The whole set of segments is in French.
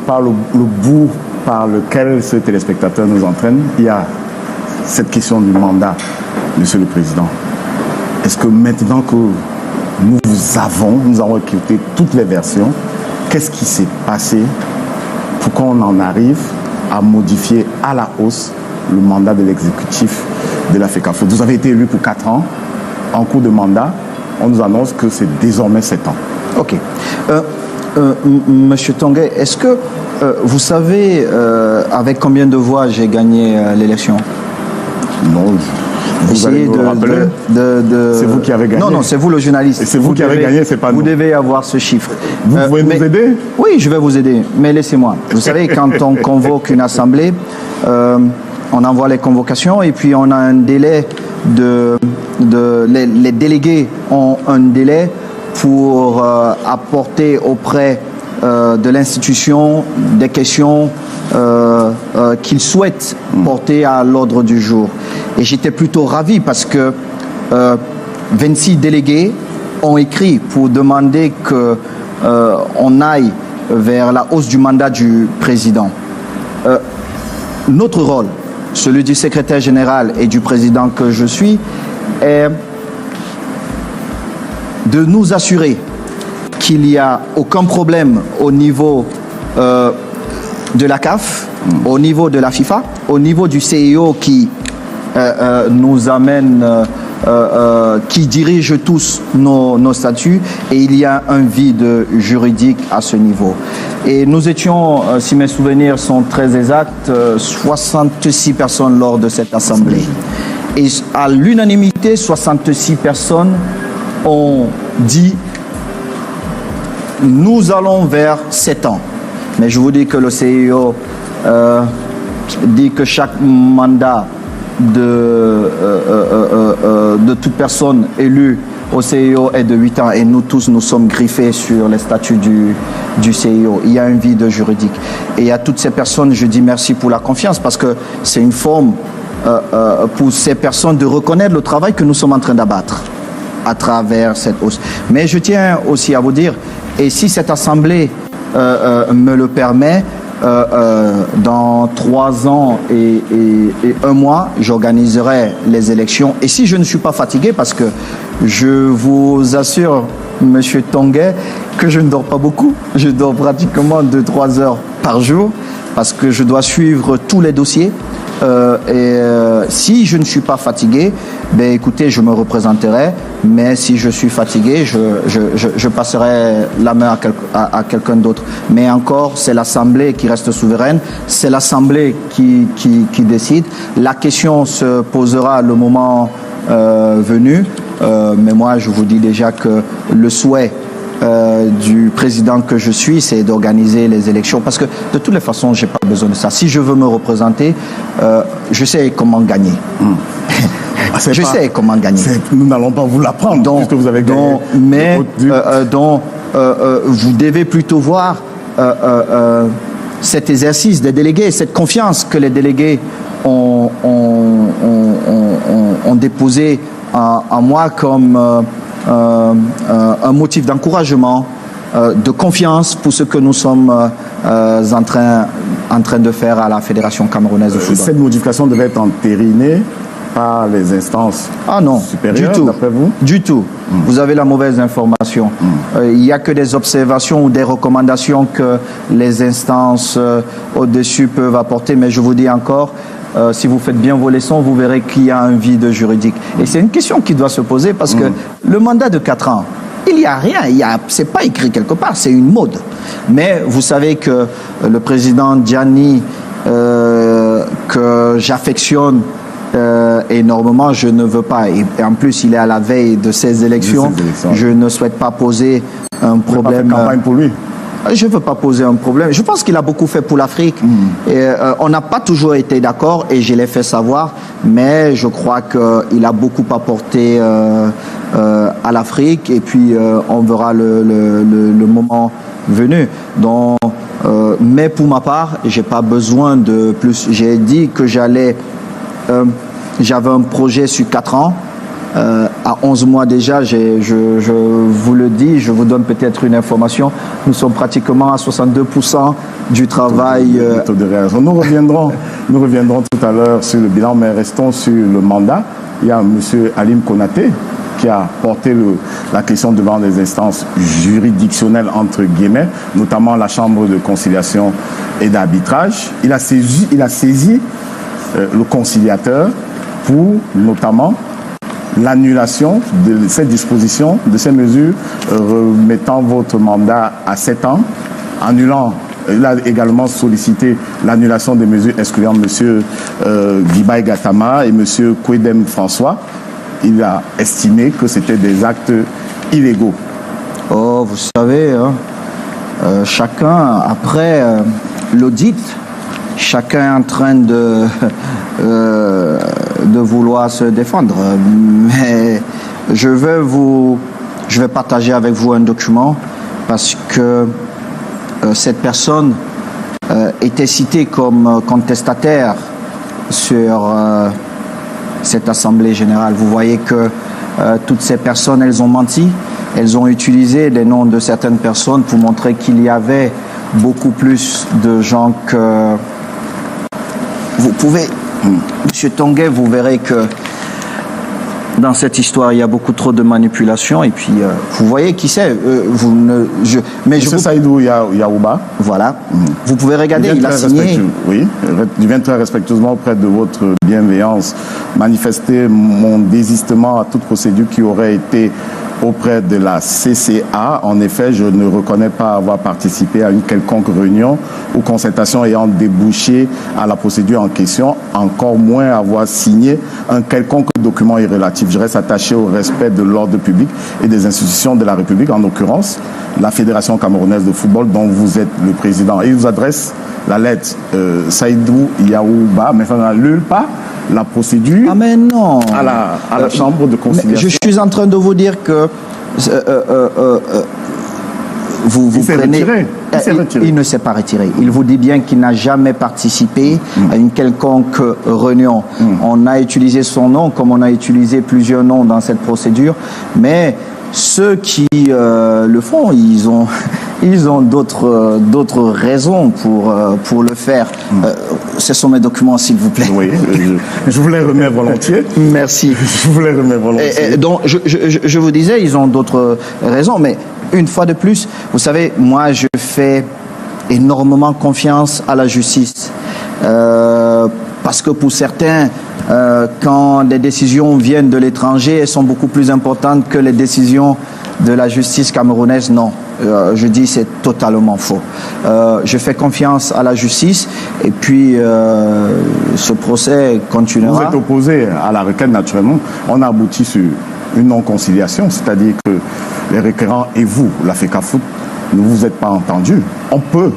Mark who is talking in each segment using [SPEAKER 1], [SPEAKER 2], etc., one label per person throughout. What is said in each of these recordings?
[SPEAKER 1] par le bout par lequel ce téléspectateur nous entraîne, il y a cette question du mandat, Monsieur le Président. Est-ce que maintenant que nous avons écouté toutes les versions, qu'est-ce qui s'est passé pour qu'on en arrive à modifier à la hausse le mandat de l'exécutif de la FECAFO? Vous avez été élu pour 4 ans. En cours de mandat, on nous annonce que c'est désormais 7 ans.
[SPEAKER 2] Ok. Monsieur Tonguet, est-ce que vous savez avec combien de voix j'ai gagné l'élection?
[SPEAKER 1] Non. Vous allez me rappeler. C'est vous qui avez gagné.
[SPEAKER 2] Non, c'est vous le journaliste.
[SPEAKER 1] Et c'est vous qui avez gagné, c'est pas nous.
[SPEAKER 2] Vous devez avoir ce chiffre.
[SPEAKER 1] Vous pouvez nous aider?
[SPEAKER 2] Oui, je vais vous aider, mais laissez-moi. Vous savez, quand on convoque une assemblée, on envoie les convocations et puis on a un délai les délégués ont un délai pour apporter auprès de l'institution des questions qu'ils souhaitent porter à l'ordre du jour. Et j'étais plutôt ravi parce que 26 délégués ont écrit pour demander qu'on aille vers la hausse du mandat du président. Notre rôle, celui du secrétaire général et du président que je suis, est de nous assurer qu'il n'y a aucun problème au niveau de la CAF, au niveau de la FIFA, au niveau du CIO qui nous amène, qui dirige tous nos statuts, et il y a un vide juridique à ce niveau. Et nous étions, si mes souvenirs sont très exacts, 66 personnes lors de cette assemblée. Et à l'unanimité, 66 personnes ont dit nous allons vers 7 ans. Mais je vous dis que le CIO dit que chaque mandat de toute personne élue au CIO est de 8 ans et nous tous nous sommes griffés sur les statuts du CIO. Il y a un vide juridique. Et à toutes ces personnes, je dis merci pour la confiance parce que c'est une forme pour ces personnes de reconnaître le travail que nous sommes en train d'abattre à travers cette hausse. Mais je tiens aussi à vous dire, et si cette assemblée me le permet, dans 3 ans et 1 mois, j'organiserai les élections. Et si je ne suis pas fatigué, parce que je vous assure, Monsieur Tonguet, que je ne dors pas beaucoup. Je dors pratiquement 2-3 heures par jour, parce que je dois suivre tous les dossiers. Si je ne suis pas fatigué, ben écoutez, je me représenterai, mais si je suis fatigué, je passerai la main à quelqu'un d'autre. Mais encore, c'est l'Assemblée qui reste souveraine, c'est l'Assemblée qui décide. La question se posera le moment venu, mais moi je vous dis déjà que le souhait du président que je suis, c'est d'organiser les élections. Parce que de toutes les façons, je n'ai pas besoin de ça. Si je veux me représenter, je sais comment gagner. Je sais comment gagner.
[SPEAKER 1] Nous n'allons pas vous l'apprendre, puisque vous avez gagné.
[SPEAKER 2] Vous devez plutôt voir cet exercice des délégués, cette confiance que les délégués ont déposé en moi comme un motif d'encouragement, de confiance pour ce que nous sommes en train de faire à la Fédération camerounaise de football.
[SPEAKER 1] Cette modification devait être entérinée par les instances supérieures,
[SPEAKER 2] du tout,
[SPEAKER 1] d'après vous?
[SPEAKER 2] Du tout. Vous avez la mauvaise information. Il n'y a que des observations ou des recommandations que les instances au-dessus peuvent apporter, mais je vous dis encore, si vous faites bien vos leçons, vous verrez qu'il y a un vide juridique. Et c'est une question qui doit se poser parce que le mandat de 4 ans, il n'y a rien, c'est pas écrit quelque part, c'est une mode. Mais vous savez que le président Gianni, que j'affectionne énormément, je ne veux pas, et en plus il est à la veille de ces élections, je ne souhaite pas poser un problème.
[SPEAKER 1] Pas faire campagne pour lui.
[SPEAKER 2] Je ne veux pas poser un problème. Je pense qu'il a beaucoup fait pour l'Afrique. On n'a pas toujours été d'accord et je l'ai fait savoir, mais je crois qu'il a beaucoup apporté à l'Afrique et puis on verra le moment venu. Donc, mais pour ma part, je n'ai pas besoin de plus. J'ai dit que j'avais un projet sur 4 ans à 11 mois déjà, je vous le dis, je vous donne peut-être une information, nous sommes pratiquement à 62% du travail.
[SPEAKER 1] Taux de réaction. Nous reviendrons tout à l'heure sur le bilan, mais restons sur le mandat. Il y a M. Alim Konaté qui a porté la question devant les instances juridictionnelles, entre guillemets, notamment la Chambre de conciliation et d'arbitrage. Il a saisi le conciliateur pour notamment l'annulation de ces dispositions, de ces mesures remettant votre mandat à 7 ans, annulant. Il a également sollicité l'annulation des mesures excluant M. Guibaï Gatama et M. Kwedem François. Il a estimé que c'était des actes illégaux.
[SPEAKER 2] Oh, vous savez, hein, chacun, après l'audit, chacun est en train de vouloir se défendre. Mais je vais partager avec vous un document parce que cette personne était citée comme contestataire sur cette Assemblée générale. Vous voyez que toutes ces personnes, elles ont menti. Elles ont utilisé les noms de certaines personnes pour montrer qu'il y avait beaucoup plus de gens que... Vous pouvez, Monsieur Tonguet, vous verrez que dans cette histoire, il y a beaucoup trop de manipulation. Et puis, vous voyez qui c'est.
[SPEAKER 1] C'est Saïdou Yaouba.
[SPEAKER 2] Voilà. Vous pouvez regarder, il a signé.
[SPEAKER 1] Oui, je viens très respectueusement auprès de votre bienveillance manifester mon désistement à toute procédure qui aurait été auprès de la CCA. En effet, je ne reconnais pas avoir participé à une quelconque réunion ou concertation ayant débouché à la procédure en question, encore moins avoir signé un quelconque document irrélatif. Je reste attaché au respect de l'ordre public et des institutions de la République, en l'occurrence la Fédération camerounaise de football dont vous êtes le président. Et il vous adresse la lettre Saïdou Yaouba, mais ça n'annule pas la procédure
[SPEAKER 2] mais non.
[SPEAKER 1] à la Chambre de conciliation.
[SPEAKER 2] Je suis en train de vous dire que vous prenez... Il ne s'est pas retiré. Il vous dit bien qu'il n'a jamais participé à une quelconque réunion. On a utilisé son nom comme on a utilisé plusieurs noms dans cette procédure, mais ceux qui le font, ils ont d'autres raisons pour le faire. Ce sont mes documents, s'il vous plaît.
[SPEAKER 1] Oui, je vous les remets volontiers.
[SPEAKER 2] Merci.
[SPEAKER 1] Je vous les remets volontiers.
[SPEAKER 2] Donc, je vous disais, ils ont d'autres raisons, mais une fois de plus, vous savez, moi, je fais énormément confiance à la justice. Parce que pour certains, quand des décisions viennent de l'étranger, elles sont beaucoup plus importantes que les décisions de la justice camerounaise. Non, je dis c'est totalement faux. Je fais confiance à la justice et puis ce procès continuera.
[SPEAKER 1] Vous êtes opposé à la requête naturellement. On a abouti sur une non-conciliation, c'est-à-dire que les requérants et vous, la FECAFOOT, ne vous êtes pas entendus. On peut.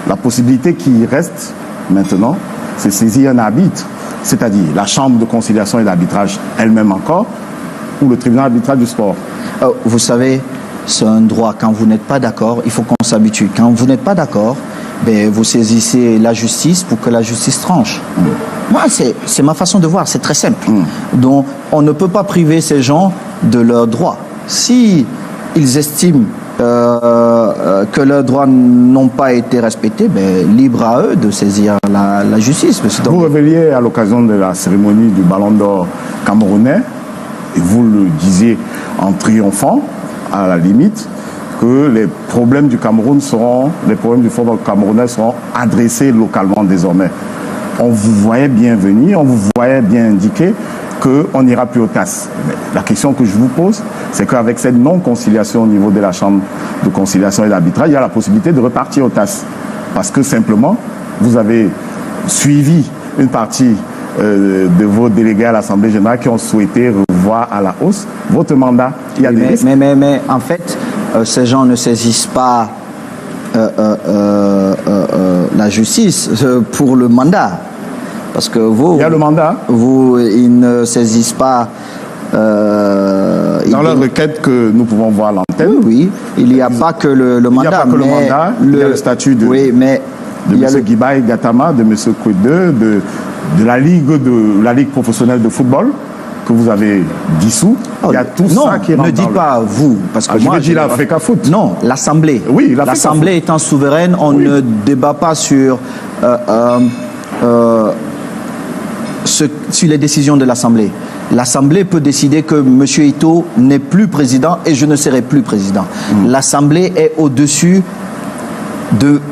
[SPEAKER 1] La possibilité qui reste maintenant, c'est saisir un arbitre, c'est-à-dire la Chambre de conciliation et d'arbitrage elle-même encore, ou le tribunal arbitral du sport.
[SPEAKER 2] Vous savez, c'est un droit. Quand vous n'êtes pas d'accord, il faut qu'on s'habitue. Quand vous n'êtes pas d'accord, vous saisissez la justice pour que la justice tranche. Moi, c'est ma façon de voir, c'est très simple. Donc, on ne peut pas priver ces gens de leurs droits. Si ils estiment que leurs droits n'ont pas été respectés, libre à eux de saisir la justice.
[SPEAKER 1] Vous révéliez à l'occasion de la cérémonie du Ballon d'Or camerounais, et vous le disiez en triomphant, à la limite, que les problèmes du Cameroun les problèmes du football camerounais seront adressés localement désormais. On vous voyait bien venir, on vous voyait bien indiquer qu'on n'ira plus au TAS. Mais la question que je vous pose, c'est qu'avec cette non-conciliation au niveau de la Chambre de conciliation et d'arbitrage, il y a la possibilité de repartir au TAS. Parce que simplement, vous avez suivi une partie de vos délégués à l'Assemblée générale qui ont souhaité revoir à la hausse votre mandat. Il y a des risques.
[SPEAKER 2] Mais en fait, ces gens ne saisissent pas la justice pour le mandat. Parce que vous...
[SPEAKER 1] Il y a le mandat.
[SPEAKER 2] Ils ne saisissent pas...
[SPEAKER 1] dans la requête que nous pouvons voir à l'antenne.
[SPEAKER 2] Oui, il n'y a pas que le mandat.
[SPEAKER 1] Il n'y a pas que le mandat, il y a le statut de M. Guibaï Gatama, de M. Kwede, de la Ligue professionnelle de football, que vous avez dissous. Il y a tout
[SPEAKER 2] non,
[SPEAKER 1] ça qui rentre
[SPEAKER 2] ne dites pas vous, parce que moi...
[SPEAKER 1] je dis l'Africa Foot.
[SPEAKER 2] Non, l'Assemblée.
[SPEAKER 1] Oui,
[SPEAKER 2] l'Assemblée étant souveraine, on ne débat pas sur les décisions de l'Assemblée. L'Assemblée peut décider que M. Ito n'est plus président et je ne serai plus président. L'Assemblée est au-dessus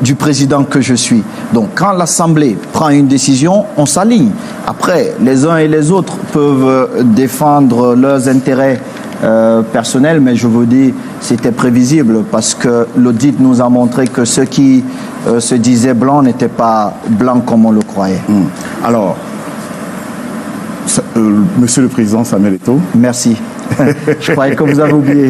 [SPEAKER 2] du président que je suis. Donc, quand l'Assemblée prend une décision, on s'aligne. Après, les uns et les autres peuvent défendre leurs intérêts personnels, mais je vous dis, c'était prévisible parce que l'audit nous a montré que ceux qui se disaient blancs n'étaient pas blancs comme on le croyait.
[SPEAKER 1] Alors, Monsieur le Président Samuel Eto'o.
[SPEAKER 2] Merci. Je croyais que vous avez oublié.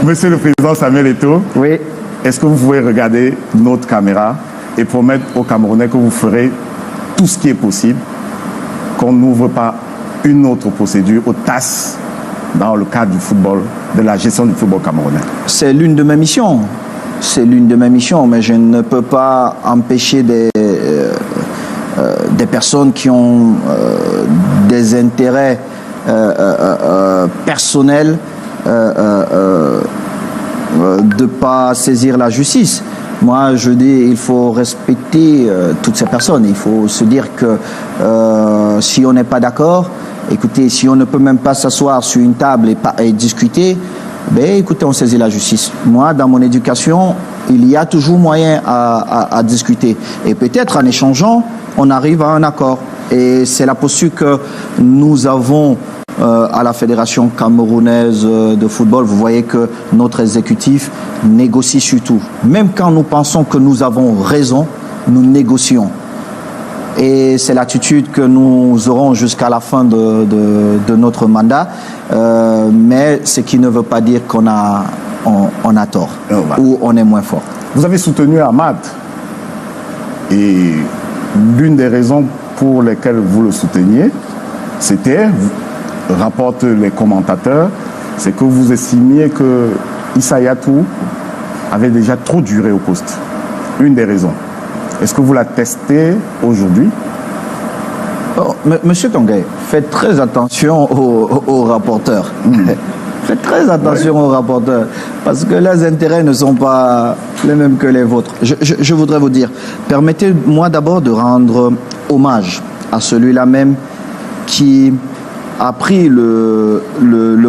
[SPEAKER 1] Monsieur le Président Samuel Eto'o.
[SPEAKER 2] Oui.
[SPEAKER 1] Est-ce que vous pouvez regarder notre caméra et promettre aux Camerounais que vous ferez tout ce qui est possible, qu'on n'ouvre pas une autre procédure au TAS dans le cadre du football, de la gestion du football camerounais? C'est
[SPEAKER 2] l'une de mes missions. C'est l'une de mes missions, mais je ne peux pas empêcher des personnes qui ont des intérêts personnels de ne pas saisir la justice. Moi, je dis il faut respecter toutes ces personnes. Il faut se dire que si on n'est pas d'accord, écoutez, si on ne peut même pas s'asseoir sur une table et discuter, ben, écoutez, on saisit la justice. Moi, dans mon éducation, il y a toujours moyen à discuter. Et peut-être en échangeant, on arrive à un accord. Et c'est la posture que nous avons à la Fédération camerounaise de football. Vous voyez que notre exécutif négocie surtout. Même quand nous pensons que nous avons raison, nous négocions. Et c'est l'attitude que nous aurons jusqu'à la fin de notre mandat. Mais ce qui ne veut pas dire qu'on a tort ou on est moins fort.
[SPEAKER 1] Vous avez soutenu Ahmad. Et l'une des raisons pour lesquelles vous le souteniez, c'était, rapportent les commentateurs, c'est que vous estimiez que Issa Yatou avait déjà trop duré au poste. Une des raisons. Est-ce que vous la testez aujourd'hui?
[SPEAKER 2] Monsieur Tongué, faites très attention aux rapporteurs. Faites très attention aux rapporteurs, parce que leurs intérêts ne sont pas les mêmes que les vôtres. Je voudrais vous dire, permettez-moi d'abord de rendre hommage à celui-là même qui a pris le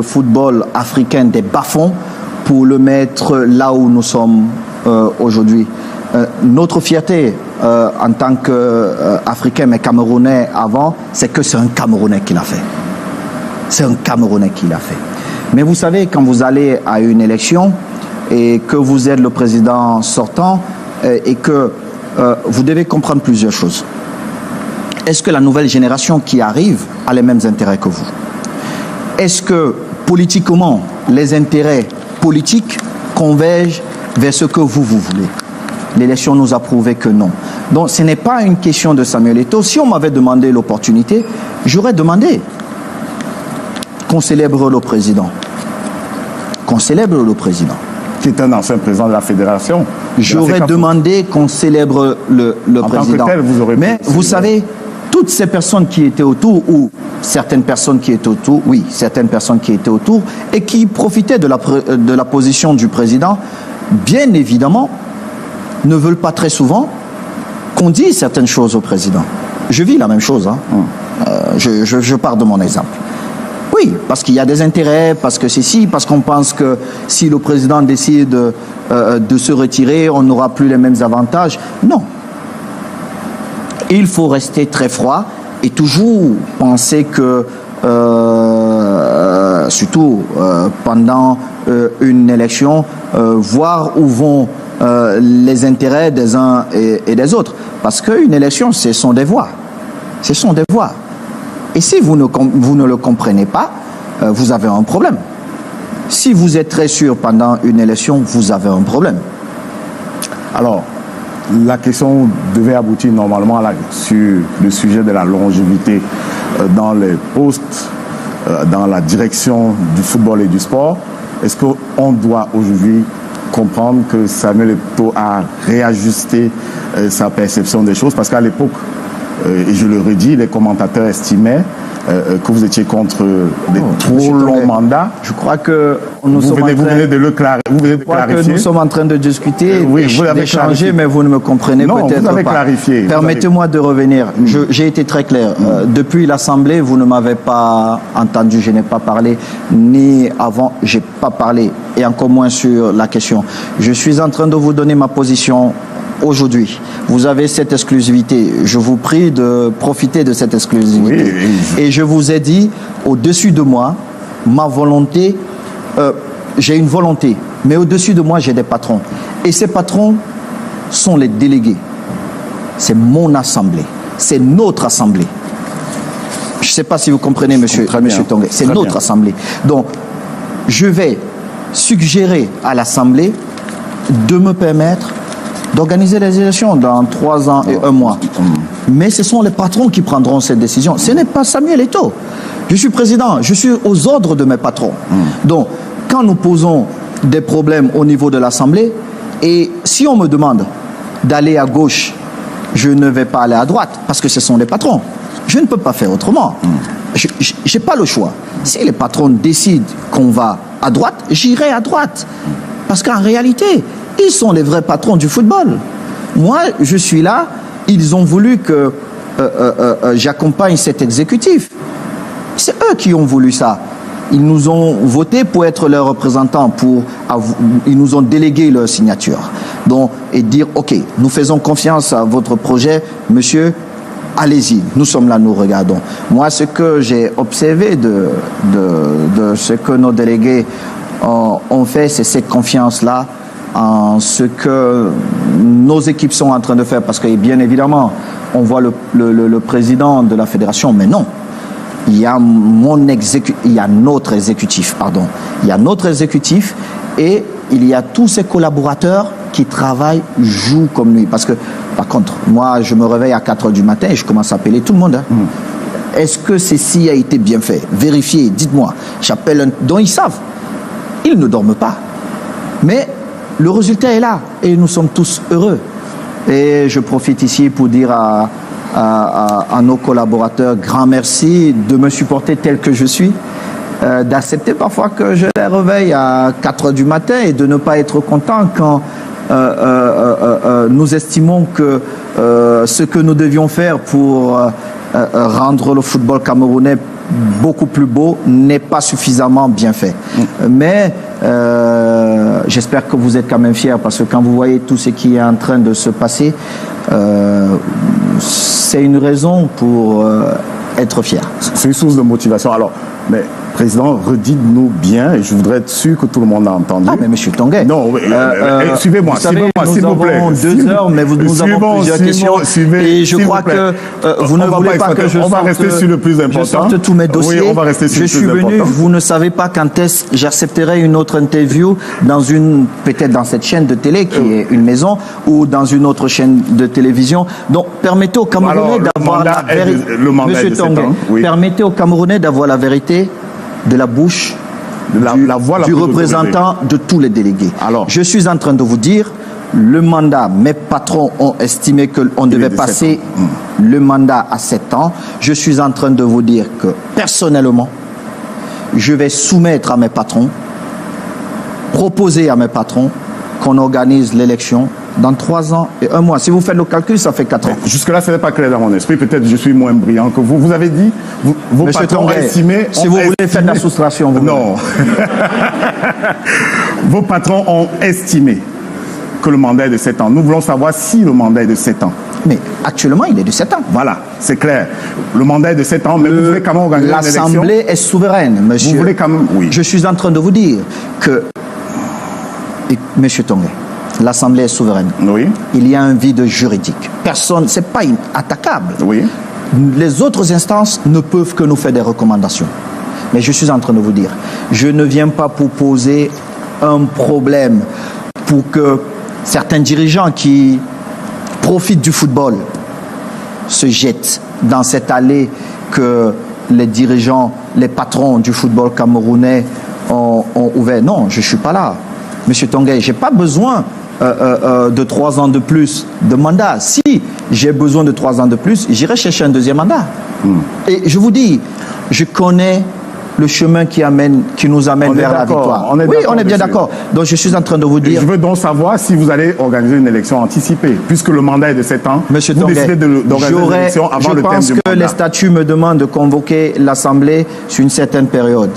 [SPEAKER 2] football africain des bas-fonds pour le mettre là où nous sommes aujourd'hui. Notre fierté en tant qu'Africains, mais Camerounais avant, c'est que c'est un Camerounais qui l'a fait. C'est un Camerounais qui l'a fait. Mais vous savez, quand vous allez à une élection et que vous êtes le président sortant et que vous devez comprendre plusieurs choses. Est-ce que la nouvelle génération qui arrive a les mêmes intérêts que vous? Est-ce que politiquement, les intérêts politiques convergent vers ce que vous voulez? L'élection nous a prouvé que non. Donc ce n'est pas une question de Samuel Eto'o. Si on m'avait demandé l'opportunité, j'aurais demandé qu'on célèbre le président. Qu'on célèbre le président.
[SPEAKER 1] Qui est un ancien président de la fédération.
[SPEAKER 2] J'aurais demandé qu'on célèbre le président.
[SPEAKER 1] En tant que tel, vous aurez
[SPEAKER 2] Mais vous savez, toutes ces personnes qui étaient autour, ou certaines personnes qui étaient autour, oui, certaines personnes qui étaient autour, et qui profitaient de la position du président, bien évidemment, ne veulent pas très souvent qu'on dise certaines choses au président. Je vis la même chose. Hein. Je pars de mon exemple. Oui, parce qu'il y a des intérêts, parce que c'est si, parce qu'on pense que si le président décide de se retirer, on n'aura plus les mêmes avantages. Non. Il faut rester très froid et toujours penser que, surtout pendant une élection, voir où vont les intérêts des uns et des autres. Parce qu'une élection, ce sont des voix. Ce sont des voix. Et si vous ne le comprenez pas, vous avez un problème. Si vous êtes très sûr pendant une élection, vous avez un problème.
[SPEAKER 1] Alors, la question devait aboutir normalement sur le sujet de la longévité dans les postes, dans la direction du football et du sport. Est-ce qu'on doit aujourd'hui comprendre que Samuel Eto'o a réajusté sa perception des choses? Parce qu'à l'époque, et je le redis, les commentateurs estimaient que vous étiez contre des trop longs mandats.
[SPEAKER 2] Je crois que
[SPEAKER 1] vous venez de clarifier.
[SPEAKER 2] Nous sommes en train de discuter,
[SPEAKER 1] d'échanger,
[SPEAKER 2] mais vous ne me comprenez peut-être pas.
[SPEAKER 1] Vous avez clarifié.
[SPEAKER 2] Permettez-moi de revenir. J'ai été très clair. Depuis l'Assemblée, vous ne m'avez pas entendu. Je n'ai pas parlé, ni avant, je n'ai pas parlé, et encore moins sur la question. Je suis en train de vous donner ma position aujourd'hui. Vous avez cette exclusivité. Je vous prie de profiter de cette exclusivité. Et je vous ai dit, au-dessus de moi, ma volonté, j'ai une volonté, mais au-dessus de moi, j'ai des patrons. Et ces patrons sont les délégués. C'est mon assemblée. C'est notre assemblée. Je ne sais pas si vous comprenez, monsieur Tongué. C'est notre assemblée. Donc, je vais suggérer à l'assemblée de me permettre d'organiser les élections dans 3 ans et 1 mois. Mais ce sont les patrons qui prendront cette décision. Ce n'est pas Samuel Eto'o. Je suis président, je suis aux ordres de mes patrons. Donc, quand nous posons des problèmes au niveau de l'Assemblée, et si on me demande d'aller à gauche, je ne vais pas aller à droite, parce que ce sont les patrons. Je ne peux pas faire autrement. Je n'ai pas le choix. Si les patrons décident qu'on va à droite, j'irai à droite. Parce qu'en réalité, ils sont les vrais patrons du football. Moi, je suis là. Ils ont voulu que j'accompagne cet exécutif. C'est eux qui ont voulu ça. Ils nous ont voté pour être leurs représentants. Ils nous ont délégué leur signature. Donc, et dire, OK, nous faisons confiance à votre projet, monsieur, allez-y. Nous sommes là, nous regardons. Moi, ce que j'ai observé de ce que nos délégués ont fait, c'est cette confiance-là en ce que nos équipes sont en train de faire, parce que bien évidemment, on voit le président de la fédération, mais non. Il y a notre exécutif, Il y a notre exécutif et il y a tous ces collaborateurs qui travaillent jour comme nuit. Parce que, par contre, moi, je me réveille à 4 h du matin et je commence à appeler tout le monde. Est-ce que ceci a été bien fait? Vérifiez, dites-moi. J'appelle dont ils savent. Ils ne dorment pas. Mais le résultat est là et nous sommes tous heureux. Et je profite ici pour dire à nos collaborateurs, grand merci de me supporter tel que je suis, d'accepter parfois que je les réveille à 4 h du matin et de ne pas être content quand nous estimons que ce que nous devions faire pour rendre le football camerounais beaucoup plus beau n'est pas suffisamment bien fait. Mais j'espère que vous êtes quand même fiers, parce que quand vous voyez tout ce qui est en train de se passer, c'est une raison pour être fier.
[SPEAKER 1] C'est une source de motivation. Alors, mais Président, redites-nous bien, et je voudrais être sûr que tout le monde a entendu.
[SPEAKER 2] Ah, mais monsieur Tongué.
[SPEAKER 1] Non, suivez-moi, s'il vous plaît.
[SPEAKER 2] Nous avons 2 heures, mais nous avons plusieurs questions. Et je crois que vous ne voulez pas que je sorte tous mes dossiers.
[SPEAKER 1] Oui, on va rester sur le plus important.
[SPEAKER 2] Je suis venu, vous ne savez pas quand est-ce j'accepterai une autre interview peut-être dans cette chaîne de télé qui est une maison, ou dans une autre chaîne de télévision. Donc, permettez aux Camerounais d'avoir la vérité. Monsieur Tongué, permettez aux Camerounais d'avoir la vérité de la bouche du représentant de tous les délégués. Alors, je suis en train de vous dire, le mandat, mes patrons ont estimé qu'on devait passer le mandat à 7 ans. Je suis en train de vous dire que, personnellement, je vais soumettre à mes patrons, proposer à mes patrons qu'on organise l'élection dans 3 ans et 1 mois. Si vous faites le calcul, ça fait 4 ans.
[SPEAKER 1] Jusque-là, ce n'est pas clair dans mon esprit. Peut-être je suis moins brillant que vous. Vous avez dit, vos patrons ont estimé...
[SPEAKER 2] Si vous voulez faire de la soustraction, vous...
[SPEAKER 1] Non. Vos patrons ont estimé que le mandat est de 7 ans. Nous voulons savoir si le mandat est de 7 ans.
[SPEAKER 2] Mais actuellement, il est de 7 ans.
[SPEAKER 1] Voilà, c'est clair. Le mandat est de 7 ans, mais vous voulez quand même organiser l'élection.
[SPEAKER 2] L'Assemblée est souveraine, monsieur.
[SPEAKER 1] Vous voulez quand même... Oui.
[SPEAKER 2] Je suis en train de vous dire que... Monsieur Tongué, l'Assemblée est souveraine.
[SPEAKER 1] Oui.
[SPEAKER 2] Il y a un vide juridique. Personne, c'est pas inattaquable.
[SPEAKER 1] Oui.
[SPEAKER 2] Les autres instances ne peuvent que nous faire des recommandations. Mais je suis en train de vous dire, je ne viens pas pour poser un problème pour que certains dirigeants qui profitent du football se jettent dans cette allée que les dirigeants, les patrons du football camerounais ont ouvert. Non, je ne suis pas là. Monsieur Tongué, je n'ai pas besoin de 3 ans de plus de mandat. Si j'ai besoin de 3 ans de plus, j'irai chercher un 2e mandat. Et je vous dis, Je connais le chemin qui nous amène vers la victoire. Oui, on est bien d'accord. Donc je suis en train de vous dire...
[SPEAKER 1] Je veux donc savoir si vous allez organiser une élection anticipée, puisque le mandat est de 7 ans.
[SPEAKER 2] Monsieur
[SPEAKER 1] vous
[SPEAKER 2] Tonguet,
[SPEAKER 1] décidez d'organiser une élection avant le terme du mandat.
[SPEAKER 2] Je pense que les statuts me demandent de convoquer l'Assemblée sur une certaine période.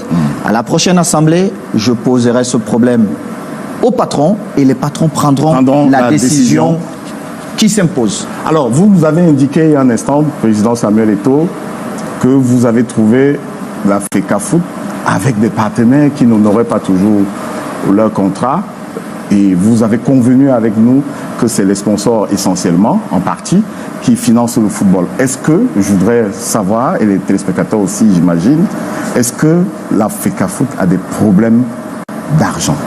[SPEAKER 2] À la prochaine Assemblée, je poserai ce problème aux patrons et les patrons prendront la décision qui s'impose.
[SPEAKER 1] Alors, vous nous avez indiqué il y a un instant, Président Samuel Eto'o, que vous avez trouvé la FECAFOOT avec des partenaires qui n'honoraient pas toujours leur contrat. Et vous avez convenu avec nous que c'est les sponsors essentiellement, en partie, qui financent le football. Est-ce que, je voudrais savoir, et les téléspectateurs aussi j'imagine, est-ce que la FECAFOOT a des problèmes d'argent?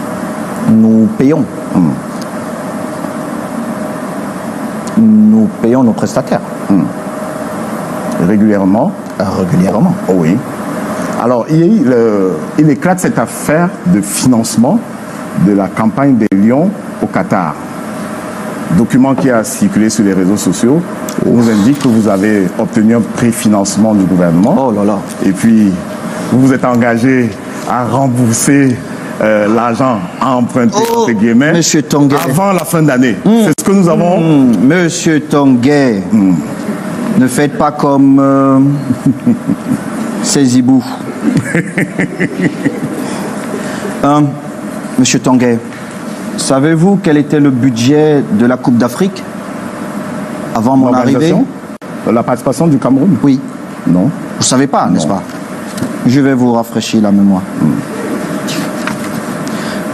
[SPEAKER 2] Nous payons. Nous payons nos prestataires.
[SPEAKER 1] Régulièrement?
[SPEAKER 2] Régulièrement.
[SPEAKER 1] Oh oui. Alors, il éclate cette affaire de financement de la campagne des Lions au Qatar. Document qui a circulé sur les réseaux sociaux nous indique que vous avez obtenu un préfinancement du gouvernement.
[SPEAKER 2] Oh là là.
[SPEAKER 1] Et puis, vous vous êtes engagé à rembourser l'argent emprunté entre guillemets,
[SPEAKER 2] Monsieur Tonguet,
[SPEAKER 1] avant la fin d'année. C'est ce que nous avons...
[SPEAKER 2] Monsieur Tonguet, ne faites pas comme ces hiboux. Monsieur Tonguet, savez-vous quel était le budget de la Coupe d'Afrique avant mon arrivée?
[SPEAKER 1] La participation du Cameroun?
[SPEAKER 2] Oui.
[SPEAKER 1] Non.
[SPEAKER 2] Vous ne savez pas, n'est-ce pas? Je vais vous rafraîchir la mémoire.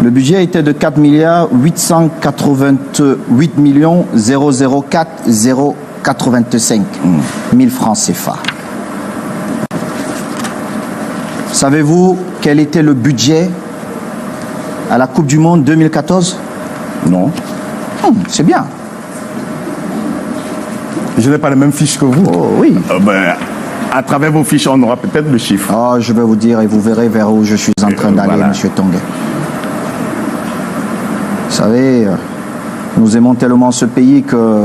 [SPEAKER 2] Le budget était de 4 888 004 085 000 francs CFA. Savez-vous quel était le budget à la Coupe du Monde 2014?
[SPEAKER 1] Non.
[SPEAKER 2] C'est bien.
[SPEAKER 1] Je n'ai pas les mêmes fiches que vous.
[SPEAKER 2] Oh oui.
[SPEAKER 1] À travers vos fiches, on aura peut-être le chiffre.
[SPEAKER 2] Oh, je vais vous dire et vous verrez vers où je suis en train d'aller, voilà. Monsieur Tonguet. Vous savez, nous aimons tellement ce pays que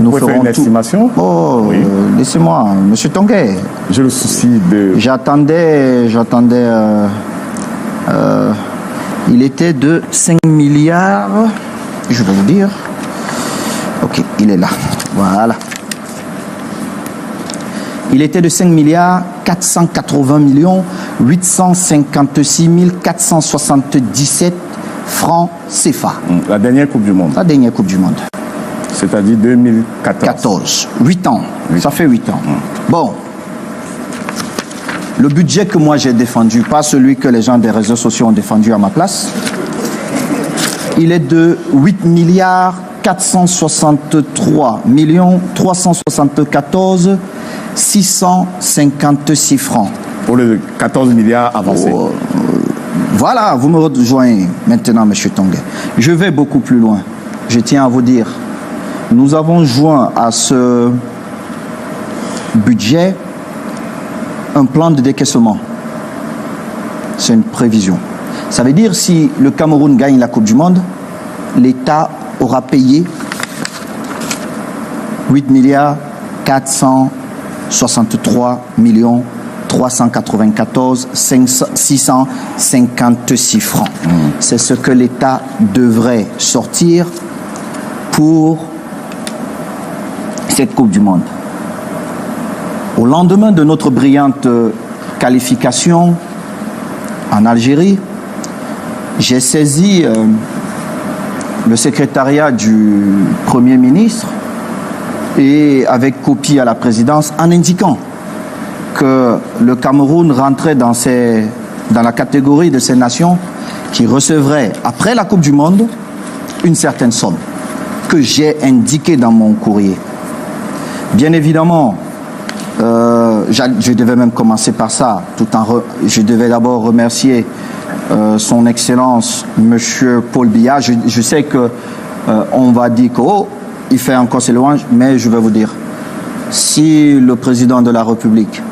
[SPEAKER 2] nous ferons
[SPEAKER 1] faire une estimation?
[SPEAKER 2] Oh, oui. Laissez-moi, Monsieur Tonguet.
[SPEAKER 1] J'ai le souci de...
[SPEAKER 2] J'attendais... il était de 5 milliards... Je vais vous dire. Ok, il est là. Voilà. Il était de 5 milliards 480 millions 856 477 francs CFA.
[SPEAKER 1] La dernière Coupe du Monde.
[SPEAKER 2] La dernière Coupe du Monde.
[SPEAKER 1] C'est-à-dire 2014.
[SPEAKER 2] 8 ans. Ça fait 8 ans. Bon. Le budget que moi j'ai défendu, pas celui que les gens des réseaux sociaux ont défendu à ma place, il est de 8 milliards 463 millions 374 656 francs.
[SPEAKER 1] Pour les 14 milliards avancés.
[SPEAKER 2] Voilà, vous me rejoignez maintenant, Monsieur Tonguet. Je vais beaucoup plus loin. Je tiens à vous dire, nous avons joint à ce budget un plan de décaissement. C'est une prévision. Ça veut dire si le Cameroun gagne la Coupe du Monde, l'État aura payé 8 milliards 463 millions 394 656 francs. C'est ce que l'État devrait sortir pour cette Coupe du Monde. Au lendemain de notre brillante qualification en Algérie, j'ai saisi le secrétariat du Premier ministre et avec copie à la présidence en indiquant que le Cameroun rentrait dans la catégorie de ces nations qui recevraient, après la Coupe du Monde, une certaine somme que j'ai indiquée dans mon courrier. Bien évidemment, je devais même commencer par ça. Je devais d'abord remercier son Excellence, Monsieur Paul Biya. Je sais que on va dire qu'il fait encore ses louanges, mais je vais vous dire, si le président de la République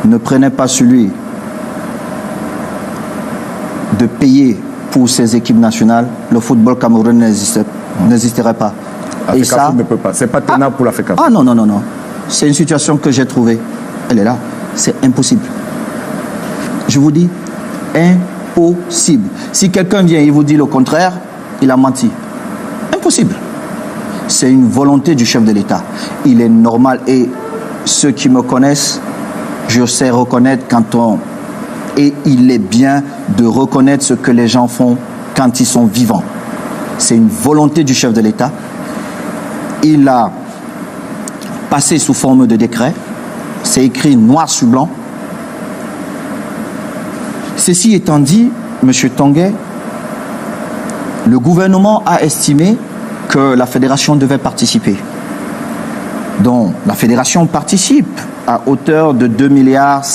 [SPEAKER 2] ne prenait pas celui de payer pour ses équipes nationales, le football camerounais n'existerait pas.
[SPEAKER 1] Et ça ne peut pas. C'est pas tenable pour la FECAFOOT.
[SPEAKER 2] Ah non. C'est une situation que j'ai trouvée. Elle est là. C'est impossible. Je vous dis, impossible. Si quelqu'un vient et vous dit le contraire, il a menti. Impossible. C'est une volonté du chef de l'État. Il est normal, et ceux qui me connaissent, je sais reconnaître quand on... Et il est bien de reconnaître ce que les gens font quand ils sont vivants. C'est une volonté du chef de l'État. Il a passé sous forme de décret. C'est écrit noir sur blanc. Ceci étant dit, M. Tonguet, le gouvernement a estimé que la fédération devait participer. Donc, la fédération participe à hauteur de 2,7 milliards.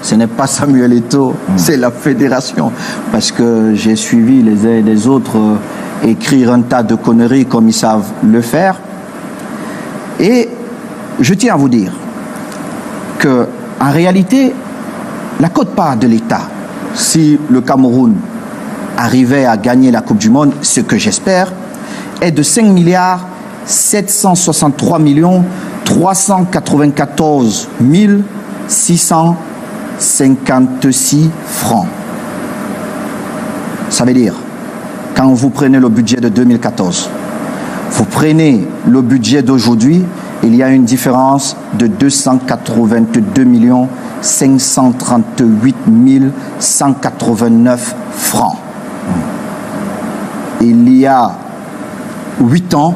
[SPEAKER 2] Ce n'est pas Samuel Eto'o, c'est la fédération. Parce que j'ai suivi les uns et les autres écrire un tas de conneries comme ils savent le faire. Et je tiens à vous dire que, en réalité, la quote-part de l'État, si le Cameroun arrivait à gagner la Coupe du Monde, ce que j'espère, est de 5,763,394,656 francs. Ça veut dire, quand vous prenez le budget de 2014, vous prenez le budget d'aujourd'hui, il y a une différence de 282 538 189 francs. Il y a 8 ans,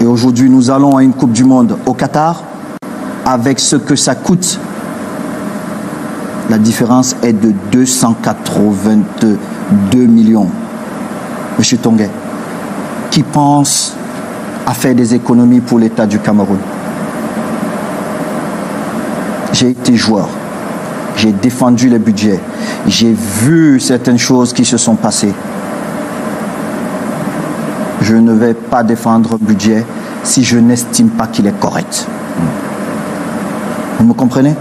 [SPEAKER 2] et aujourd'hui nous allons à une Coupe du Monde au Qatar, avec ce que ça coûte, la différence est de 282 millions. Monsieur Tonguet, qui pense à faire des économies pour l'État du Cameroun? J'ai été joueur, j'ai défendu les budgets, j'ai vu certaines choses qui se sont passées. Je ne vais pas défendre un budget si je n'estime pas qu'il est correct. Vous me comprenez?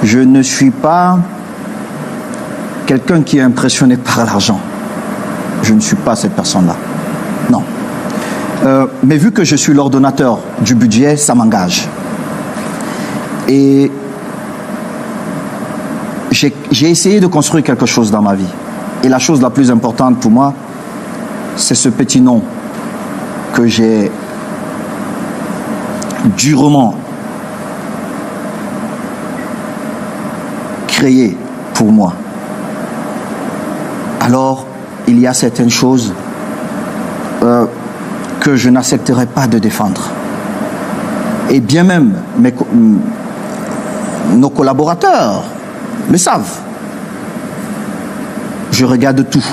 [SPEAKER 2] Je ne suis pas quelqu'un qui est impressionné par l'argent. Je ne suis pas cette personne-là. Non. Mais vu que je suis l'ordonnateur du budget, ça m'engage. Et j'ai essayé de construire quelque chose dans ma vie. Et la chose la plus importante pour moi, c'est ce petit nom que j'ai durement créé pour moi. Alors, il y a certaines choses que je n'accepterai pas de défendre. Et bien même, nos collaborateurs le savent. Je regarde tout.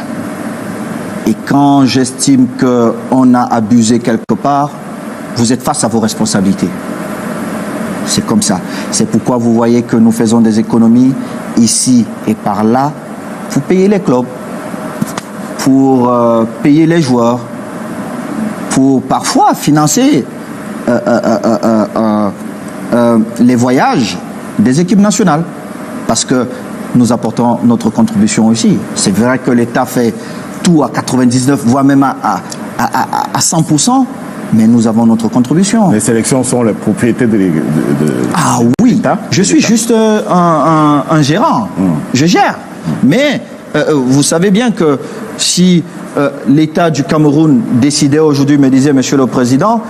[SPEAKER 2] Et quand j'estime qu'on a abusé quelque part, vous êtes face à vos responsabilités. C'est comme ça. C'est pourquoi vous voyez que nous faisons des économies ici et par là pour payer les clubs, pour payer les joueurs, pour parfois financer les voyages des équipes nationales. Parce que nous apportons notre contribution aussi. C'est vrai que l'État fait tout à 99, voire même à 100%, mais nous avons notre contribution.
[SPEAKER 1] Les sélections sont les propriétés de
[SPEAKER 2] ah oui, l'État. Je suis juste un gérant. Je gère. Mais vous savez bien que si l'État du Cameroun décidait aujourd'hui, me disait Monsieur le Président,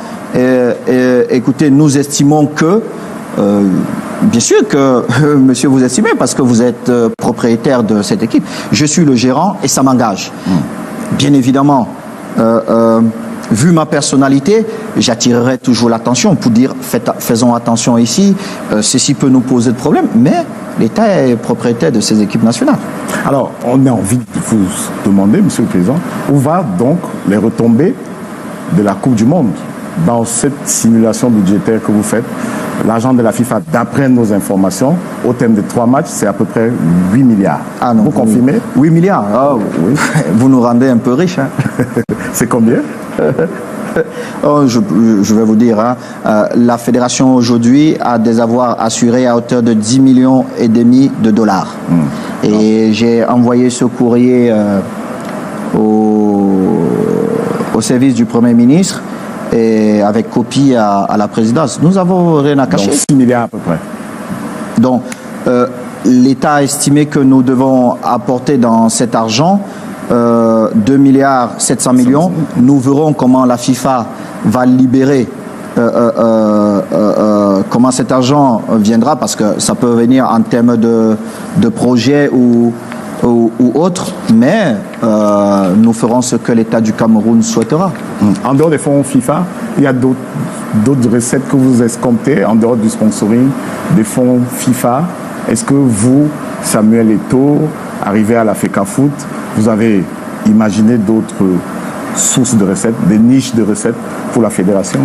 [SPEAKER 2] écoutez, nous estimons que, bien sûr que monsieur vous estimez parce que vous êtes propriétaire de cette équipe. Je suis le gérant et ça m'engage. Bien évidemment, vu ma personnalité, j'attirerai toujours l'attention pour dire faisons attention ici, ceci peut nous poser de problèmes, mais l'État est propriétaire de ces équipes nationales.
[SPEAKER 1] Alors, on a envie de vous demander, Monsieur le Président, où va donc les retombées de la Coupe du Monde dans cette simulation budgétaire que vous faites? L'argent de la FIFA, d'après nos informations, au terme de 3 matchs, c'est à peu près 8 milliards. Ah non, vous confirmez?
[SPEAKER 2] 8 milliards, oh, oui. Vous nous rendez un peu riches. Hein.
[SPEAKER 1] C'est combien?
[SPEAKER 2] Oh, je vais vous dire, hein, la fédération aujourd'hui a des avoirs assurés à hauteur de 10,5 millions de dollars. Et j'ai envoyé ce courrier au service du Premier ministre et avec copie à la présidence. Nous n'avons rien à cacher.
[SPEAKER 1] Donc 6 milliards à peu près.
[SPEAKER 2] Donc, l'État a estimé que nous devons apporter dans cet argent 2 milliards 700 millions. Nous verrons comment la FIFA va libérer, comment cet argent viendra, parce que ça peut venir en termes de projets ou autre, mais nous ferons ce que l'État du Cameroun souhaitera.
[SPEAKER 1] En dehors des fonds FIFA, il y a d'autres recettes que vous escomptez, en dehors du sponsoring, des fonds FIFA. Est-ce que vous, Samuel Eto'o, arrivé à la FECAFOOT, vous avez imaginé d'autres sources de recettes, des niches de recettes pour la fédération?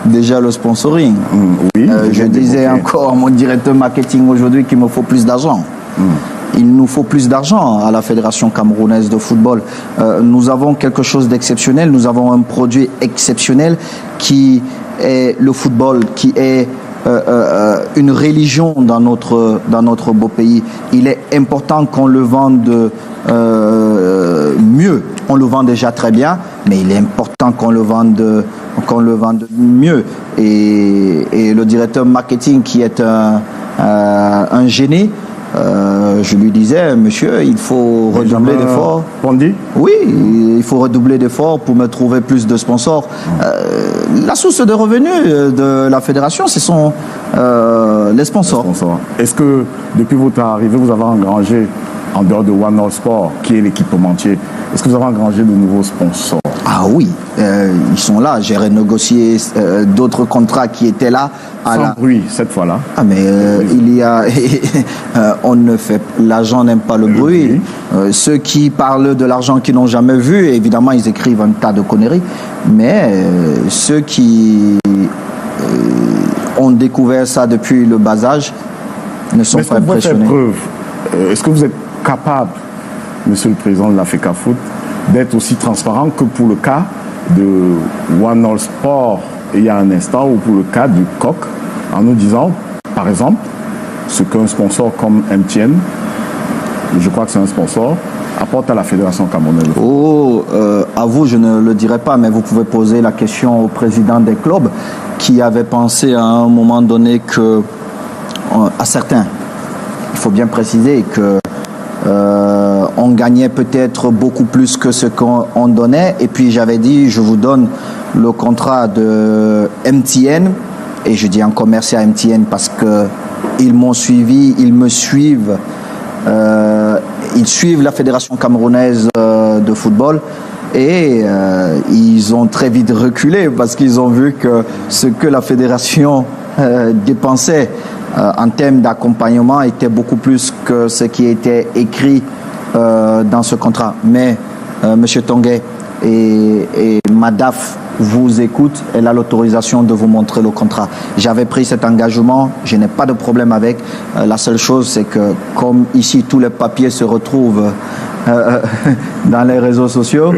[SPEAKER 2] Déjà le sponsoring.
[SPEAKER 1] Oui,
[SPEAKER 2] je disais encore à mon directeur marketing aujourd'hui qu'il me faut plus d'argent. Il nous faut plus d'argent à la Fédération camerounaise de football. Nous avons quelque chose d'exceptionnel. Nous avons un produit exceptionnel qui est le football, qui est une religion dans notre beau pays. Il est important qu'on le vende mieux. On le vend déjà très bien, mais il est important qu'on le vende mieux. Et le directeur marketing, qui est un génie, je lui disais, monsieur, il faut redoubler d'efforts. Oui, il faut redoubler d'efforts pour me trouver plus de sponsors. La source de revenus de la fédération, ce sont les sponsors.
[SPEAKER 1] Est-ce que depuis votre arrivée, vous avez engrangé, en dehors de One All Sport, qui est l'équipementier, est-ce que vous avez engrangé de nouveaux sponsors?
[SPEAKER 2] Ah oui, ils sont là. J'ai renégocié d'autres contrats qui étaient là.
[SPEAKER 1] Sans bruit, cette fois-là.
[SPEAKER 2] Ah mais il y a... on ne fait... L'argent n'aime pas le bruit. Ceux qui parlent de l'argent qu'ils n'ont jamais vu, évidemment, ils écrivent un tas de conneries. Mais ceux qui ont découvert ça depuis le bas âge ne sont pas impressionnés.
[SPEAKER 1] Est-ce que vous êtes capable, Monsieur le Président de la FECAFOOT, d'être aussi transparent que pour le cas de One All Sport il y a un instant, ou pour le cas du COC, en nous disant, par exemple, ce qu'un sponsor comme MTN, je crois que c'est un sponsor, apporte à la Fédération camerounaise?
[SPEAKER 2] À vous, je ne le dirai pas, mais vous pouvez poser la question au président des clubs qui avait pensé à un moment donné que, à certains, il faut bien préciser que on gagnait peut-être beaucoup plus que ce qu'on donnait. Et puis j'avais dit, je vous donne le contrat de MTN. Et je dis encore merci à MTN parce qu'ils m'ont suivi, ils me suivent. Ils suivent la Fédération camerounaise de football. Et ils ont très vite reculé parce qu'ils ont vu que ce que la Fédération dépensait en termes d'accompagnement était beaucoup plus que ce qui était écrit dans ce contrat. Mais M. Tonguet et Madaf vous écoutent, elle a l'autorisation de vous montrer le contrat. J'avais pris cet engagement, je n'ai pas de problème avec. La seule chose, c'est que comme ici tous les papiers se retrouvent dans les réseaux sociaux,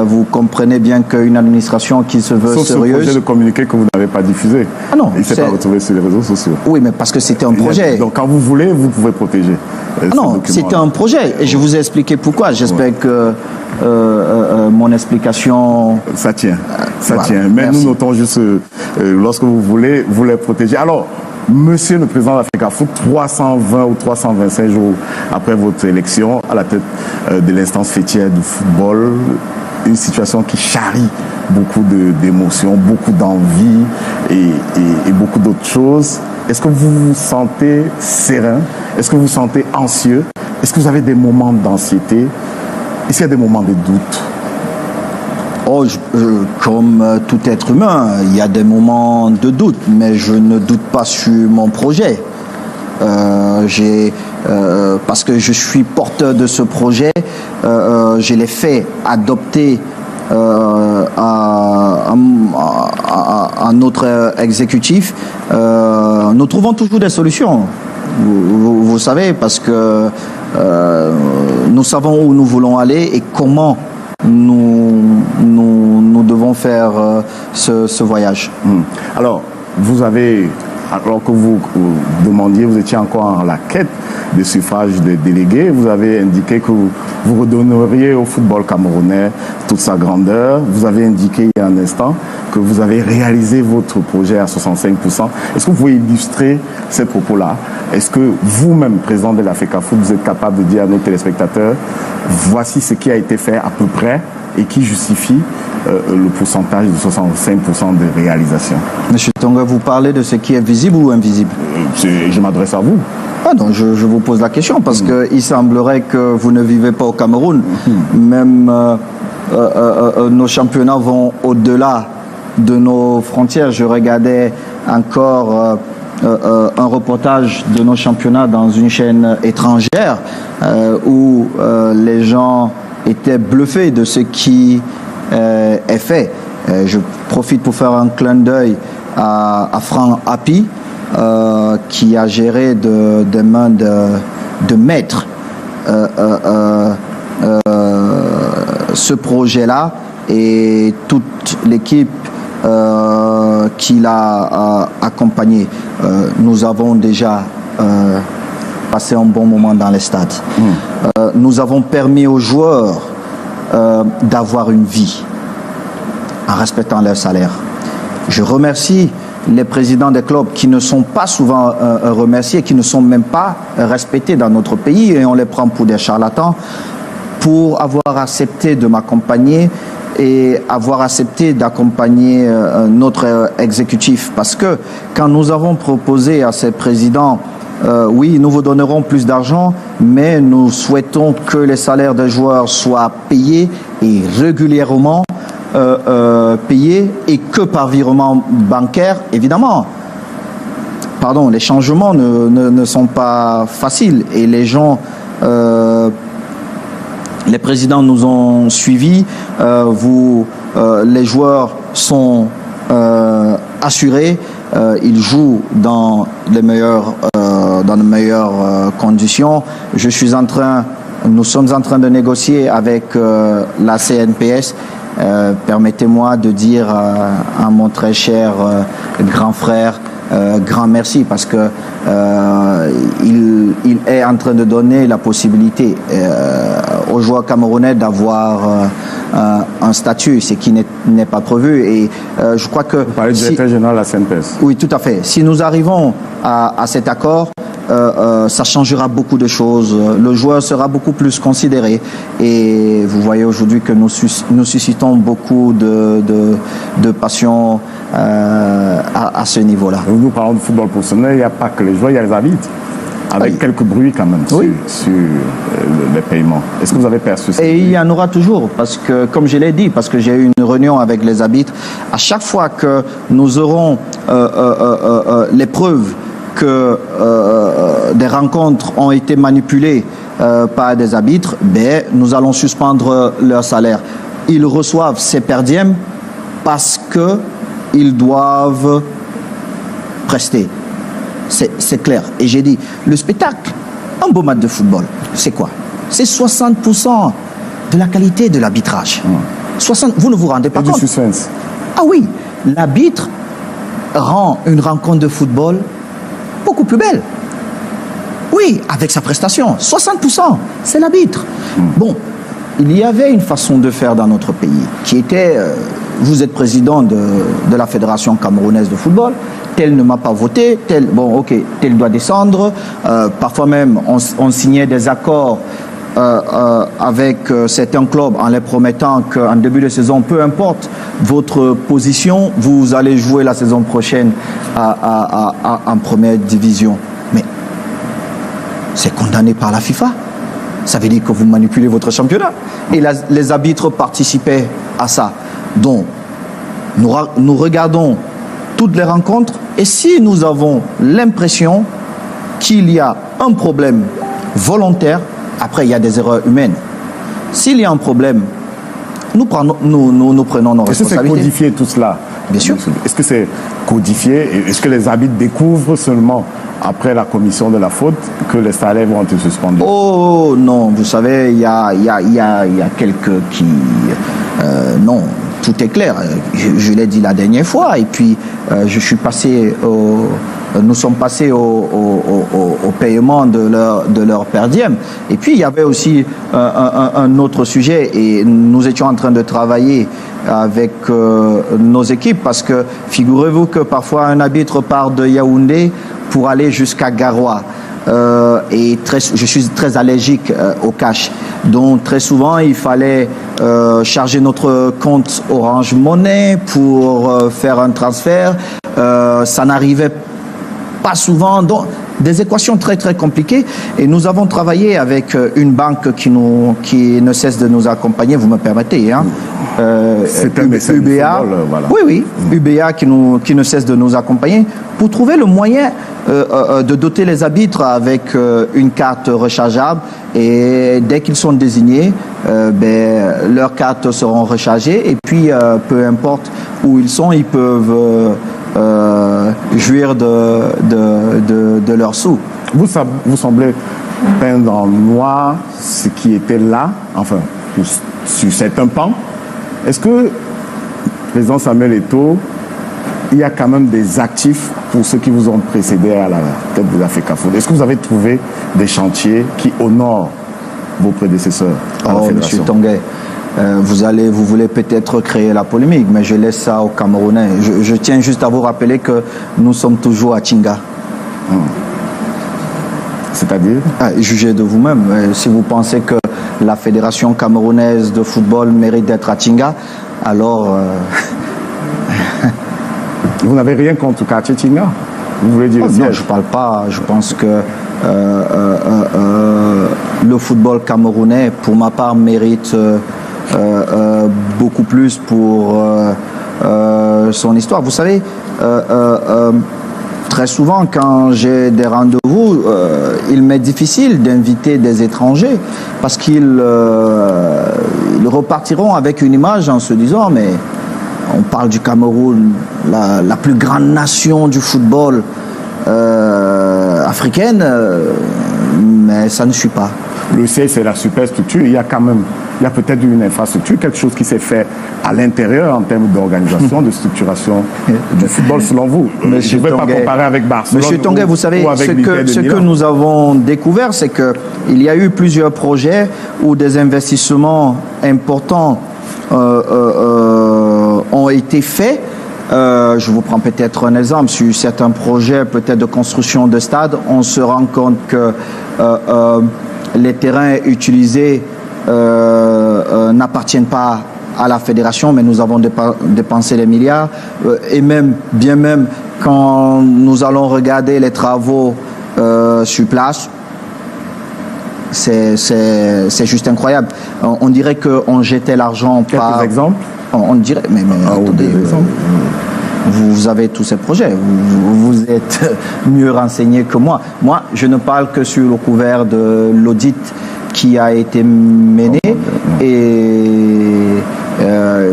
[SPEAKER 2] vous comprenez bien qu'une administration qui se veut
[SPEAKER 1] sérieuse... Sauf ce projet de communiqué que vous n'avez pas diffusé.
[SPEAKER 2] Ah non,
[SPEAKER 1] il ne s'est pas retrouvé sur les réseaux sociaux.
[SPEAKER 2] Oui, mais parce que c'était un projet.
[SPEAKER 1] Donc quand vous voulez, vous pouvez protéger.
[SPEAKER 2] Non, c'était un projet. Et je vous ai expliqué pourquoi. J'espère que mon explication...
[SPEAKER 1] Ça tient. Ça
[SPEAKER 2] voilà,
[SPEAKER 1] tient. Mais
[SPEAKER 2] merci.
[SPEAKER 1] nous notons juste, lorsque vous voulez, vous les protéger. Alors, Monsieur le Président de la FECAFOOT, 320 ou 325 jours après votre élection à la tête de l'instance fêtière du football, une situation qui charrie beaucoup d'émotions, beaucoup d'envie et beaucoup d'autres choses. Est-ce que vous vous sentez serein? Est-ce que vous vous sentez anxieux? Est-ce que vous avez des moments d'anxiété? Est-ce qu'il y a des moments de doute?
[SPEAKER 2] Comme tout être humain, il y a des moments de doute, mais je ne doute pas sur mon projet. Parce que je suis porteur de ce projet, je l'ai fait adopter à notre exécutif. Nous trouvons toujours des solutions. Vous savez, parce que nous savons où nous voulons aller et comment nous devons faire ce voyage.
[SPEAKER 1] Alors, vous avez alors que vous demandiez, vous étiez encore en la quête des suffrages des délégués, vous avez indiqué que vous redonneriez au football camerounais toute sa grandeur. Vous avez indiqué il y a un instant que vous avez réalisé votre projet à 65%. Est-ce que vous pouvez illustrer ces propos-là? Est-ce que vous-même, président de la FECAFOOT, vous êtes capable de dire à nos téléspectateurs, voici ce qui a été fait à peu près et qui justifie le pourcentage de 65% de réalisation?
[SPEAKER 2] Monsieur Tonga, vous parlez de ce qui est visible ou invisible?
[SPEAKER 1] Je m'adresse à vous.
[SPEAKER 2] Ah non, je vous pose la question parce qu'il semblerait que vous ne vivez pas au Cameroun. Même nos championnats vont au-delà de nos frontières. Je regardais encore un reportage de nos championnats dans une chaîne étrangère où les gens étaient bluffés de ce qui est fait. Je profite pour faire un clin d'œil à Franck Happy, qui a géré des mains de maître ce projet-là, et toute l'équipe qui l'a accompagné. Nous avons déjà passé un bon moment dans les stades. Nous avons permis aux joueurs d'avoir une vie en respectant leur salaire. Je remercie les présidents des clubs qui ne sont pas souvent remerciés, qui ne sont même pas respectés dans notre pays, et on les prend pour des charlatans, pour avoir accepté de m'accompagner et avoir accepté d'accompagner notre exécutif. Parce que quand nous avons proposé à ces présidents, oui, nous vous donnerons plus d'argent, mais nous souhaitons que les salaires des joueurs soient payés et régulièrement payés, et que par virement bancaire, évidemment. Pardon, les changements ne sont pas faciles, et les gens, les présidents nous ont suivis. Les joueurs sont assurés, ils jouent dans les meilleures conditions. Nous sommes en train de négocier avec la CNPS. Permettez-moi de dire à mon très cher grand frère, grand merci, parce que il est en train de donner la possibilité aux joueurs camerounais d'avoir un statut, ce qui n'est pas prévu. Et je crois que... Vous
[SPEAKER 1] parlez du directeur général de la CNPS.
[SPEAKER 2] Oui, tout à fait. Si nous arrivons à cet accord, ça changera beaucoup de choses. Le joueur sera beaucoup plus considéré. Et vous voyez aujourd'hui que nous suscitons beaucoup de passion à ce niveau-là.
[SPEAKER 1] Nous parlons de football professionnel, il n'y a pas que les joueurs, il y a les arbitres. Avec quelques bruits quand même sur les paiements. Est-ce que vous avez perçu ça?
[SPEAKER 2] Et il y en aura toujours, parce que, comme je l'ai dit, parce que j'ai eu une réunion avec les arbitres, à chaque fois que nous aurons les preuves que des rencontres ont été manipulées par des arbitres, nous allons suspendre leur salaire. Ils reçoivent ces perdièmes parce qu'ils doivent prester. C'est clair. Et j'ai dit, le spectacle, un beau match de football, c'est quoi? C'est 60% de la qualité de l'arbitrage. 60, vous ne vous rendez pas compte?
[SPEAKER 1] Du suspense.
[SPEAKER 2] Ah oui, l'arbitre rend une rencontre de football beaucoup plus belle. Oui, avec sa prestation. 60%, c'est l'arbitre. Bon, il y avait une façon de faire dans notre pays qui était... vous êtes président de la Fédération camerounaise de football, tel ne m'a pas voté, tel doit descendre. Parfois même, on signait des accords avec certains clubs en les promettant qu'en début de saison, peu importe votre position, vous allez jouer la saison prochaine en première division. Mais c'est condamné par la FIFA. Ça veut dire que vous manipulez votre championnat. Et les arbitres participaient à ça. Donc, nous regardons toutes les rencontres, et si nous avons l'impression qu'il y a un problème volontaire, après il y a des erreurs humaines. S'il y a un problème, nous prenons nos responsabilités.
[SPEAKER 1] Est-ce que c'est codifié tout cela?
[SPEAKER 2] Bien sûr.
[SPEAKER 1] Est-ce que c'est codifié? Est-ce que les arbitres découvrent seulement après la commission de la faute que les salaires vont être suspendus?
[SPEAKER 2] Oh non, vous savez, il y a quelques qui... non, tout est clair. Je l'ai dit la dernière fois, et puis je suis passé nous sommes passés au paiement de leur per diem. Et puis, il y avait aussi un autre sujet, et nous étions en train de travailler avec nos équipes, parce que figurez-vous que parfois un arbitre part de Yaoundé pour aller jusqu'à Garoua. Et je suis très allergique au cash. Donc très souvent, il fallait charger notre compte Orange Money pour faire un transfert. Ça n'arrivait pas souvent. Donc, des équations très très compliquées, et nous avons travaillé avec une banque qui ne cesse de nous accompagner, vous me permettez, hein,
[SPEAKER 1] c'est un message
[SPEAKER 2] UBA,
[SPEAKER 1] football, voilà.
[SPEAKER 2] oui, UBA qui ne cesse de nous accompagner pour trouver le moyen de doter les arbitres avec une carte rechargeable, et dès qu'ils sont désignés, leurs cartes seront rechargées, et puis peu importe où ils sont, ils peuvent jouir de leurs sous.
[SPEAKER 1] Vous semblez peindre en noir ce qui était là, enfin, sur certains pans. Est-ce que, président Samuel Eto'o, il y a quand même des actifs pour ceux qui vous ont précédé à la tête de l'AFECAFOOT? Est-ce que vous avez trouvé des chantiers qui honorent vos prédécesseurs à la fédération?
[SPEAKER 2] Monsieur Tonguet, vous voulez peut-être créer la polémique, mais je laisse ça aux Camerounais. Je tiens juste à vous rappeler que nous sommes toujours à Tchinga.
[SPEAKER 1] C'est-à-dire?
[SPEAKER 2] Jugez de vous-même. Si vous pensez que la Fédération camerounaise de football mérite d'être à Tchinga, alors...
[SPEAKER 1] Vous n'avez rien contre quartier Tchinga? Vous voulez dire?
[SPEAKER 2] Non, je ne parle pas. Je pense que le football camerounais, pour ma part, mérite beaucoup plus pour son histoire. Vous savez, très souvent, quand j'ai des rendez-vous, il m'est difficile d'inviter des étrangers, parce qu'ils repartiront avec une image en se disant, mais on parle du Cameroun, la plus grande nation du football africaine, mais ça ne suit pas.
[SPEAKER 1] Le siège, c'est la superstructure. Il y a peut-être une infrastructure, quelque chose qui s'est fait à l'intérieur en termes d'organisation, de structuration du football, selon vous. Je ne vais pas comparer avec Barcelone.
[SPEAKER 2] Monsieur Tonguet, vous savez, ce que nous avons découvert, c'est qu'il y a eu plusieurs projets où des investissements importants ont été faits. Je vous prends peut-être un exemple. Sur certains projets, peut-être de construction de stades, on se rend compte que les terrains utilisés n'appartiennent pas à la fédération, mais nous avons dépensé des milliards. Et bien même, quand nous allons regarder les travaux sur place, c'est juste incroyable. On dirait qu'on jetait l'argent par...
[SPEAKER 1] Quelques exemples?
[SPEAKER 2] On dirait... Mais attendez, vous avez tous ces projets. Vous êtes mieux renseigné que moi. Moi, je ne parle que sur le couvert de l'audit qui a été mené.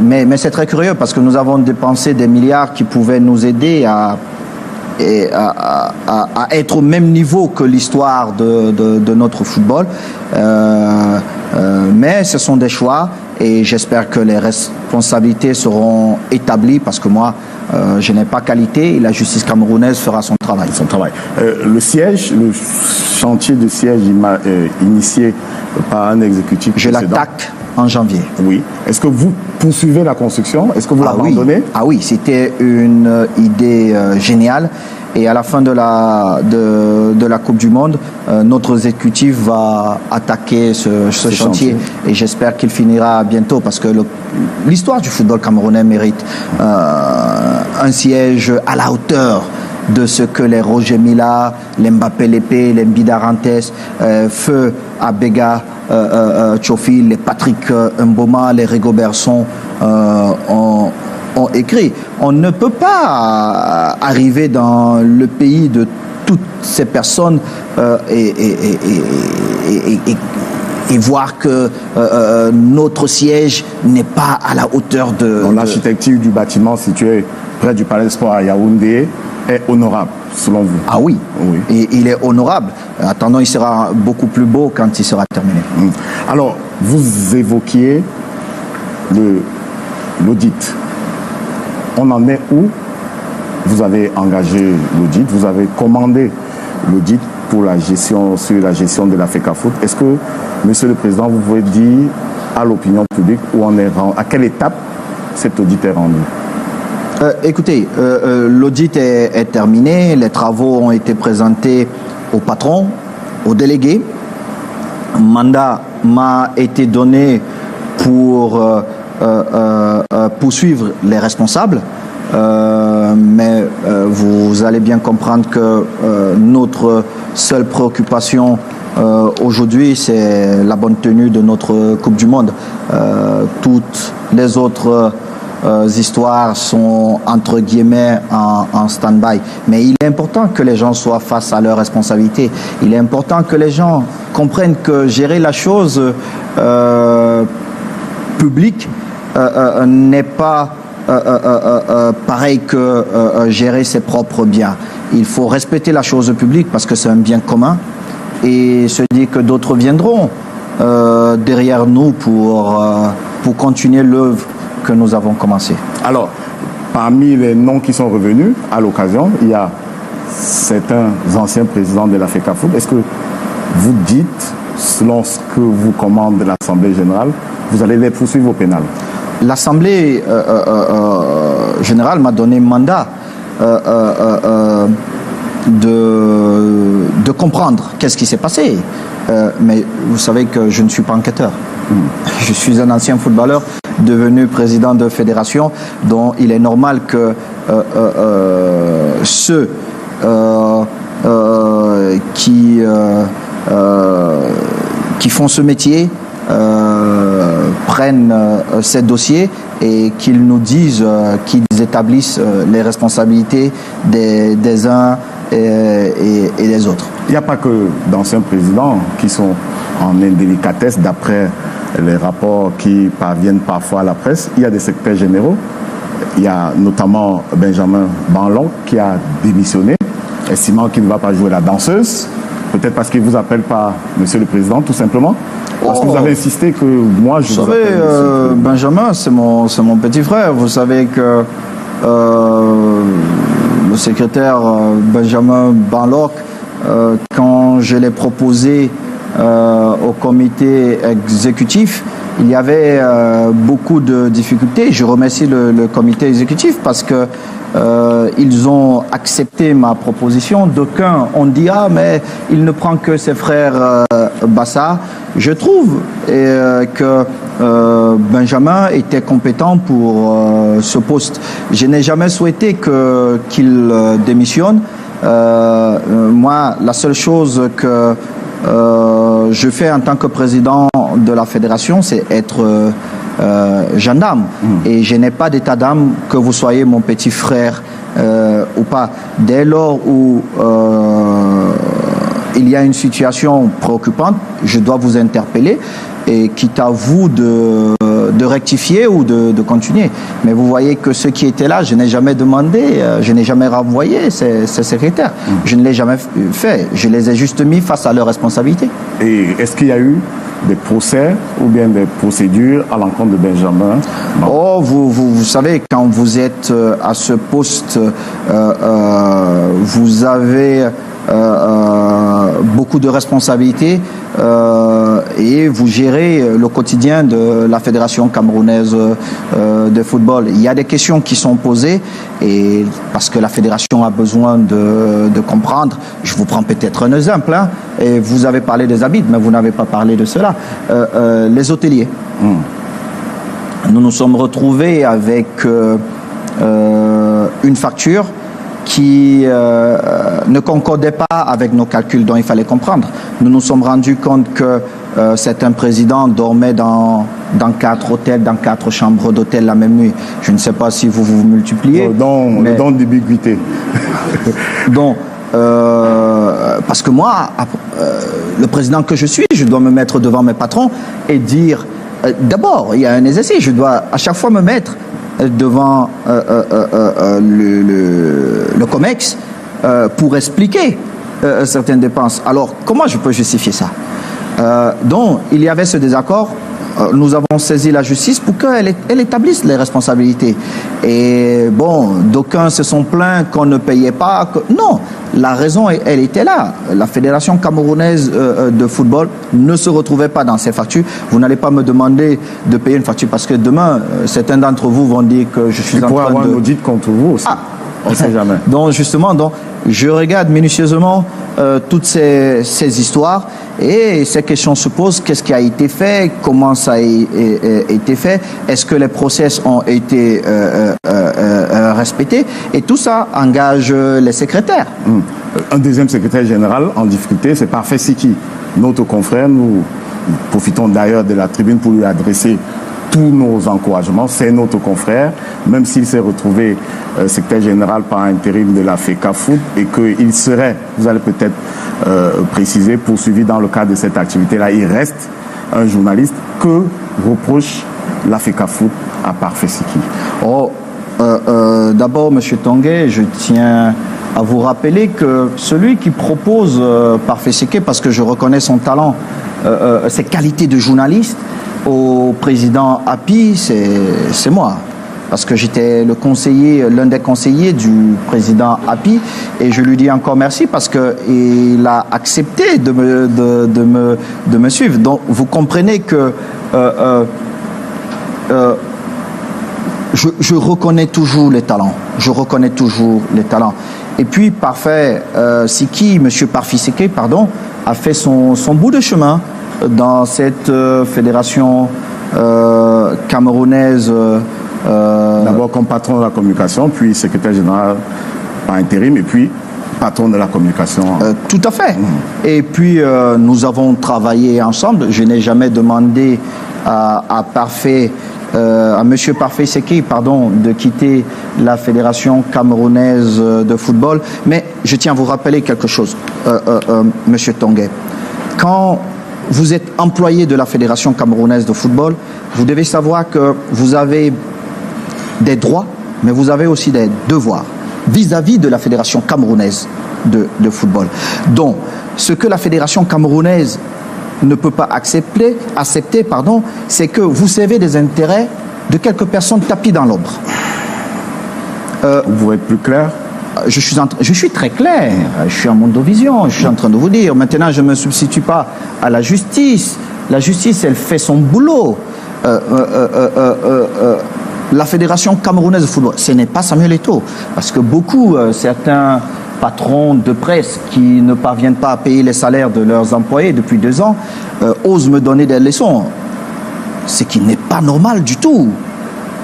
[SPEAKER 2] Mais c'est très curieux, parce que nous avons dépensé des milliards qui pouvaient nous aider à être au même niveau que l'histoire de notre football. Mais ce sont des choix, et j'espère que les responsabilités seront établies, parce que moi, je n'ai pas qualité, et la justice camerounaise fera son travail.
[SPEAKER 1] Le siège, le chantier de siège initié par un exécutif précédent.
[SPEAKER 2] Je l'attaque en janvier.
[SPEAKER 1] Oui. Est-ce que vous poursuivez la construction? Est-ce que vous l'abandonnez?
[SPEAKER 2] Oui, c'était une idée géniale. Et à la fin de la Coupe du Monde, notre exécutif va attaquer ce chantier. Et j'espère qu'il finira bientôt, parce que l'histoire du football camerounais mérite un siège à la hauteur de ce que les Roger Mila, les Mbappé Lépé, les Mbidarantes, Feu Abega, Tchofi, les Patrick Mboma, les Rigobertson ont écrit. On ne peut pas arriver dans le pays de toutes ces personnes et voir que notre siège n'est pas à la hauteur de...
[SPEAKER 1] L'architecture du bâtiment situé près du Palais Sport à Yaoundé est honorable, selon vous?
[SPEAKER 2] Ah oui, et il est honorable. Attendons, il sera beaucoup plus beau quand il sera terminé.
[SPEAKER 1] Alors, vous évoquiez l'audit. On en est où vous avez engagé l'audit, vous avez commandé l'audit pour la gestion, sur la gestion de la FECAFOOT. Est-ce que, Monsieur le Président, vous pouvez dire à l'opinion publique où on est, à quelle étape cet audit est rendu?
[SPEAKER 2] Écoutez, l'audit est terminé, les travaux ont été présentés au patron, au délégué. Un mandat m'a été donné pour poursuivre les responsables. Mais vous allez bien comprendre que notre seule préoccupation aujourd'hui, c'est la bonne tenue de notre Coupe du Monde. Toutes les autres histoires sont entre guillemets en stand-by. Mais il est important que les gens soient face à leurs responsabilités. Il est important que les gens comprennent que gérer la chose publique n'est pas pareil que gérer ses propres biens. Il faut respecter la chose publique parce que c'est un bien commun et se dire que d'autres viendront derrière nous pour continuer l'œuvre que nous avons commencée.
[SPEAKER 1] Alors, parmi les noms qui sont revenus à l'occasion, il y a certains anciens présidents de la FECAFOOT. Est-ce que vous dites, selon ce que vous commande l'Assemblée générale, vous allez les poursuivre au pénal?
[SPEAKER 2] L'Assemblée générale m'a donné mandat de comprendre qu'est-ce qui s'est passé. Mais vous savez que je ne suis pas enquêteur. Je suis un ancien footballeur devenu président de fédération, dont il est normal que ceux qui font ce métier prennent ces dossiers et qu'ils nous disent, qu'ils établissent les responsabilités des uns et des autres.
[SPEAKER 1] Il n'y a pas que d'anciens présidents qui sont en indélicatesse d'après les rapports qui parviennent parfois à la presse. Il y a des secrétaires généraux. Il y a notamment Benjamin Banlon qui a démissionné, estimant qu'il ne va pas jouer la danseuse. Peut-être parce qu'il ne vous appelle pas Monsieur le Président, tout simplement. Parce que vous avez insisté que moi, je vous
[SPEAKER 2] savez, Benjamin, c'est mon petit frère. Vous savez que le secrétaire Benjamin Banlock, quand je l'ai proposé au comité exécutif, il y avait beaucoup de difficultés. Je remercie le comité exécutif parce que ils ont accepté ma proposition. D'aucuns ont dit ah mais il ne prend que ses frères Bassa. Je trouve que Benjamin était compétent pour ce poste. Je n'ai jamais souhaité qu'il démissionne. Moi, la seule chose que je fais en tant que président de la fédération, c'est être gendarme. Et je n'ai pas d'état d'âme que vous soyez mon petit frère ou pas. Dès lors où il y a une situation préoccupante, je dois vous interpeller et quitte à vous de rectifier ou de continuer. Mais vous voyez que ceux qui étaient là, je n'ai jamais demandé, je n'ai jamais renvoyé ces secrétaires. Je ne l'ai jamais fait. Je les ai juste mis face à leurs responsabilités.
[SPEAKER 1] Et est-ce qu'il y a eu des procès ou bien des procédures à l'encontre de Benjamin?
[SPEAKER 2] Oh, vous savez, quand vous êtes à ce poste, vous avez beaucoup de responsabilités et vous gérez le quotidien de la Fédération camerounaise de football. Il y a des questions qui sont posées et parce que la Fédération a besoin de comprendre. Je vous prends peut-être un exemple. Et vous avez parlé des habits, mais vous n'avez pas parlé de cela. Les hôteliers. Nous nous sommes retrouvés avec une facture qui ne concordait pas avec nos calculs dont il fallait comprendre. Nous nous sommes rendus compte que certains présidents dormaient dans 4 hôtels, dans 4 chambres d'hôtel la même nuit. Je ne sais pas si vous multipliez.
[SPEAKER 1] Le don d'ambiguïté.
[SPEAKER 2] Donc, parce que moi, le président que je suis, je dois me mettre devant mes patrons et dire, d'abord, il y a un exercice, je dois à chaque fois me mettre devant le COMEX pour expliquer certaines dépenses. Alors, comment je peux justifier ça? Donc, il y avait ce désaccord. nous avons saisi la justice pour qu'elle établisse les responsabilités. Et bon, d'aucuns se sont plaints qu'on ne payait pas. Non, la raison, elle était là. La Fédération camerounaise de football ne se retrouvait pas dans ces factures. Vous n'allez pas me demander de payer une facture parce que demain, certains d'entre vous vont dire que je suis en train de...
[SPEAKER 1] Il pourrait avoir un audit contre vous aussi. Ah. On ne sait jamais.
[SPEAKER 2] Donc justement, je regarde minutieusement toutes ces histoires et ces questions se posent. Qu'est-ce qui a été fait? Comment ça a été fait? Est-ce que les process ont été respectés? Et tout ça engage les secrétaires.
[SPEAKER 1] Un deuxième secrétaire général en difficulté, c'est Parfait Siki, notre confrère. Nous profitons d'ailleurs de la tribune pour lui adresser tous nos encouragements. C'est notre confrère, même s'il s'est retrouvé secrétaire général par intérim de la FECAFOOT et qu'il serait, vous allez peut-être préciser, poursuivi dans le cadre de cette activité-là. Il reste un journaliste. Que reproche la FECAFOOT à Parfait Siki?
[SPEAKER 2] D'abord, M. Tongué, je tiens à vous rappeler que celui qui propose Parfait Siki, parce que je reconnais son talent, ses qualités de journaliste, au président Api, c'est moi. Parce que j'étais l'un des conseillers du président Api et je lui dis encore merci parce qu'il a accepté de me suivre. Donc vous comprenez que je reconnais toujours les talents. Je reconnais toujours les talents. Et puis Parfait Siki, monsieur Parfait Siki, pardon, a fait son bout de chemin dans cette fédération camerounaise.
[SPEAKER 1] D'abord comme patron de la communication, puis secrétaire général par intérim, et puis patron de la communication.
[SPEAKER 2] Tout à fait. Et puis nous avons travaillé ensemble. Je n'ai jamais demandé à monsieur Parfait Seki, pardon, de quitter la fédération camerounaise de football. Mais je tiens à vous rappeler quelque chose, monsieur Tongué. Quand vous êtes employé de la Fédération camerounaise de football, vous devez savoir que vous avez des droits, mais vous avez aussi des devoirs vis-à-vis de la Fédération camerounaise de football. Donc, ce que la Fédération camerounaise ne peut pas accepter, c'est que vous servez des intérêts de quelques personnes tapies dans l'ombre.
[SPEAKER 1] Vous pouvez être plus clair?
[SPEAKER 2] Je suis très clair, je suis en mondovision, je suis en train de vous dire. Maintenant, je ne me substitue pas à la justice. La justice, elle fait son boulot. La Fédération camerounaise de football, ce n'est pas Samuel Eto'o. Parce que certains patrons de presse qui ne parviennent pas à payer les salaires de leurs employés depuis 2 ans, osent me donner des leçons. Ce qui n'est pas normal du tout.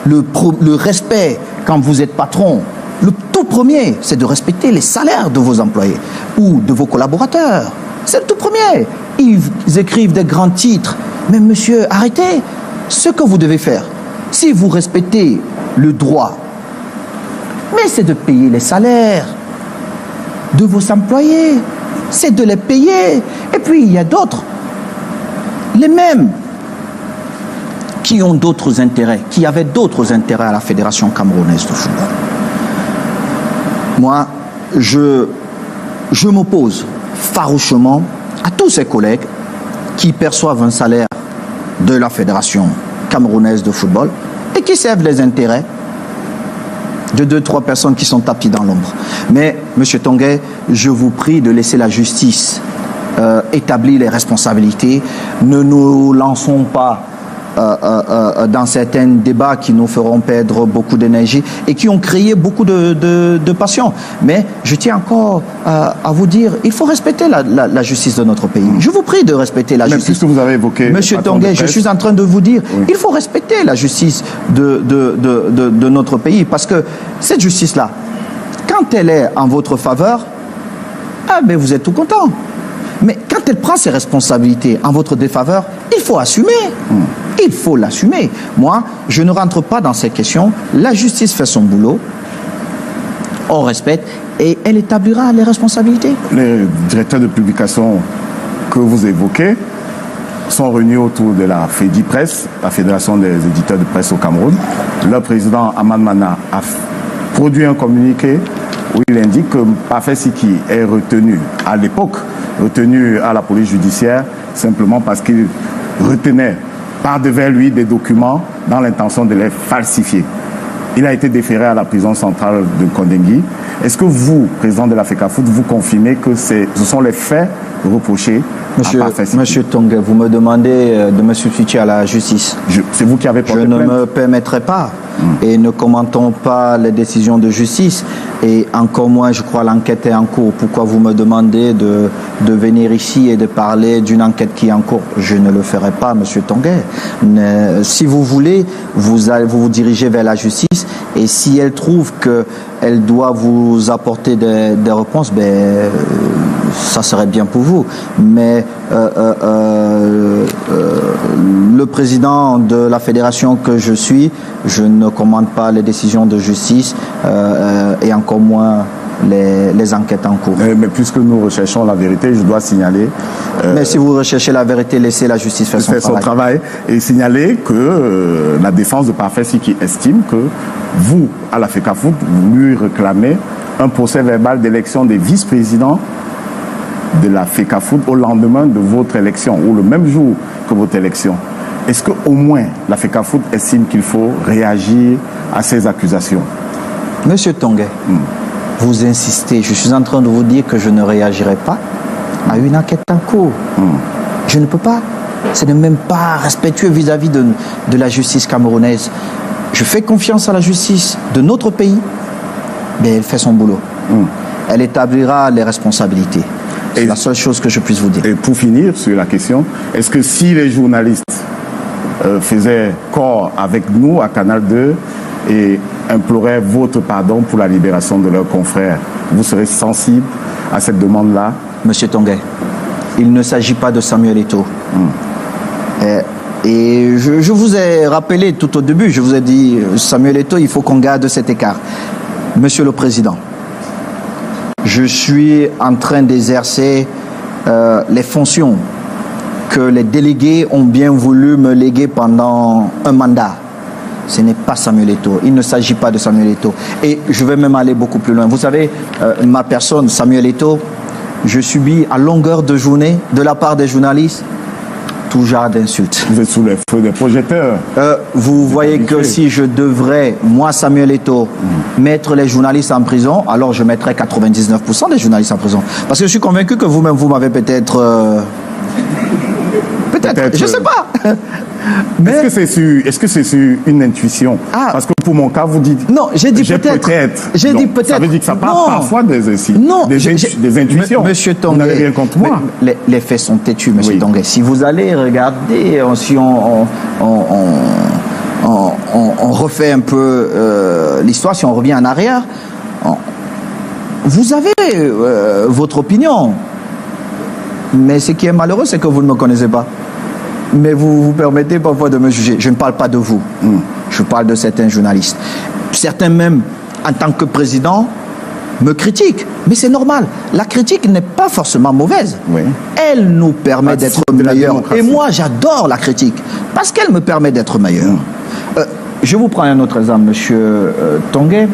[SPEAKER 2] Le respect, quand vous êtes patron, le tout premier, c'est de respecter les salaires de vos employés ou de vos collaborateurs. C'est le tout premier. Ils écrivent des grands titres. Mais monsieur, arrêtez. Ce que vous devez faire, si vous respectez le droit, mais c'est de payer les salaires de vos employés. C'est de les payer. Et puis, il y a d'autres, les mêmes, qui ont d'autres intérêts, qui avaient d'autres intérêts à la Fédération camerounaise de football. Moi, je m'oppose farouchement à tous ces collègues qui perçoivent un salaire de la Fédération camerounaise de football et qui servent les intérêts de 2-3 personnes qui sont tapies dans l'ombre. Mais, M. Tongué, je vous prie de laisser la justice établir les responsabilités. Ne nous lançons pas dans certains débats qui nous feront perdre beaucoup d'énergie et qui ont créé beaucoup de passion. Mais je tiens encore à vous dire, il faut respecter la justice de notre pays. Je vous prie de respecter la justice.
[SPEAKER 1] Puisque vous avez évoqué...
[SPEAKER 2] Monsieur Tongué, je suis en train de vous dire, oui, il faut respecter la justice de notre pays, parce que cette justice-là, quand elle est en votre faveur, ben vous êtes tout content. Mais quand elle prend ses responsabilités en votre défaveur, il faut assumer. Il faut l'assumer. Moi, je ne rentre pas dans ces questions. La justice fait son boulot. On respecte et elle établira les responsabilités.
[SPEAKER 1] Les directeurs de publication que vous évoquez sont réunis autour de la FEDIPRES, la Fédération des éditeurs de presse au Cameroun. Le président Ahmad Mana a produit un communiqué où il indique que Parfait Siki est retenu à l'époque, retenu à la police judiciaire simplement parce qu'il retenait par devers lui des documents dans l'intention de les falsifier. Il a été déféré à la prison centrale de Kondengui. Est-ce que vous, président de la FECAFOOT, vous confirmez que ce sont les faits reprochés à Parfait Siki?
[SPEAKER 2] Monsieur Tongue, vous me demandez de me substituer à la justice.
[SPEAKER 1] C'est vous qui avez porté
[SPEAKER 2] plainte. Je ne
[SPEAKER 1] plainte.
[SPEAKER 2] me permettrai pas. Et ne commentons pas les décisions de justice. Et encore moins, je crois, l'enquête est en cours. Pourquoi vous me demandez de venir ici et de parler d'une enquête qui est en cours? Je ne le ferai pas, monsieur Tonguet. Si vous voulez, vous vous dirigez vers la justice. Et si elle trouve qu'elle doit vous apporter des réponses, ben, ça serait bien pour vous. Mais le président de la fédération que je suis, je ne commande pas les décisions de justice et encore moins les enquêtes en cours.
[SPEAKER 1] Mais puisque nous recherchons la vérité, je dois signaler...
[SPEAKER 2] mais si vous recherchez la vérité, laissez la justice faire son travail.
[SPEAKER 1] Et signaler que la défense de Parfait Siki estime que vous, à la FECAFOOT, vous lui réclamez un procès verbal d'élection des vice-présidents de la FECAFOOT au lendemain de votre élection, ou le même jour que votre élection. Est-ce qu'au moins la FECAFOOT estime qu'il faut réagir à ces accusations?
[SPEAKER 2] Monsieur Tonguet, vous insistez. Je suis en train de vous dire que je ne réagirai pas à une enquête en cours. Je ne peux pas. Ce n'est même pas respectueux vis-à-vis de la justice camerounaise. Je fais confiance à la justice de notre pays. Mais elle fait son boulot. Elle établira les responsabilités. C'est la seule chose que je puisse vous dire.
[SPEAKER 1] Et pour finir sur la question, est-ce que si les journalistes faisaient corps avec nous à Canal 2 et imploraient votre pardon pour la libération de leurs confrères, vous serez sensible à cette demande-là?
[SPEAKER 2] Monsieur Tonguet, il ne s'agit pas de Samuel Eto'o. Et je vous ai rappelé tout au début, je vous ai dit, Samuel Eto'o, il faut qu'on garde cet écart. Monsieur le Président, je suis en train d'exercer les fonctions que les délégués ont bien voulu me léguer pendant un mandat. Ce n'est pas Samuel Eto'o. Il ne s'agit pas de Samuel Eto'o. Et je vais même aller beaucoup plus loin. Vous savez, ma personne, Samuel Eto'o, je subis à longueur de journée, de la part des journalistes, tout genre d'insultes.
[SPEAKER 1] Vous êtes sous les feux des projecteurs.
[SPEAKER 2] Vous voyez que si je devrais, moi Samuel Eto'o, mettre les journalistes en prison, alors je mettrais 99% des journalistes en prison. Parce que je suis convaincu que vous-même, vous m'avez peut-être... Peut-être, je ne sais pas.
[SPEAKER 1] Mais... Est-ce que c'est sur une intuition? Parce que pour mon cas, vous dites...
[SPEAKER 2] Non, j'ai dit peut-être. J'ai dit peut-être.
[SPEAKER 1] Ça veut dire que ça part parfois des intuitions.
[SPEAKER 2] Monsieur Tonguet,
[SPEAKER 1] vous n'avez rien contre moi.
[SPEAKER 2] Les faits sont têtus, monsieur Tonguet. Si vous allez regarder, si on refait un peu l'histoire, si on revient en arrière, vous avez votre opinion. Mais ce qui est malheureux, c'est que vous ne me connaissez pas. Mais vous vous permettez parfois de me juger. Je ne parle pas de vous. Je parle de certains journalistes. Certains même, en tant que président, me critiquent. Mais c'est normal. La critique n'est pas forcément mauvaise. Elle nous permet d'être meilleurs. Et moi, j'adore la critique. Parce qu'elle me permet d'être meilleur. Je vous prends un autre exemple, monsieur Tonguet.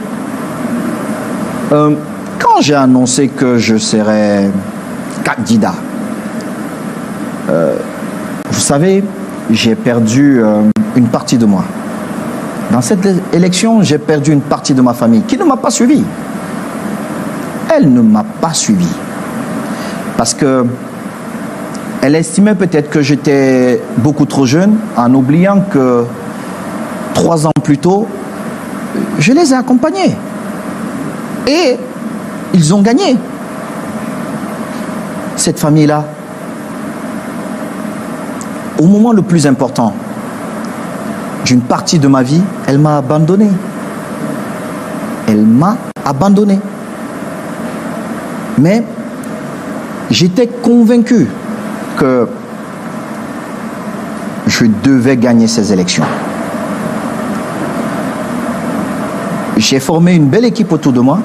[SPEAKER 2] Quand j'ai annoncé que je serais candidat, vous savez, j'ai perdu une partie de moi. Dans cette élection, j'ai perdu une partie de ma famille qui ne m'a pas suivi. Elle ne m'a pas suivi. Parce que elle estimait peut-être que j'étais beaucoup trop jeune, en oubliant que 3 ans plus tôt, je les ai accompagnés. Et ils ont gagné. Cette famille-là, au moment le plus important d'une partie de ma vie, elle m'a abandonné. Elle m'a abandonné. Mais j'étais convaincu que je devais gagner ces élections. J'ai formé une belle équipe autour de moi.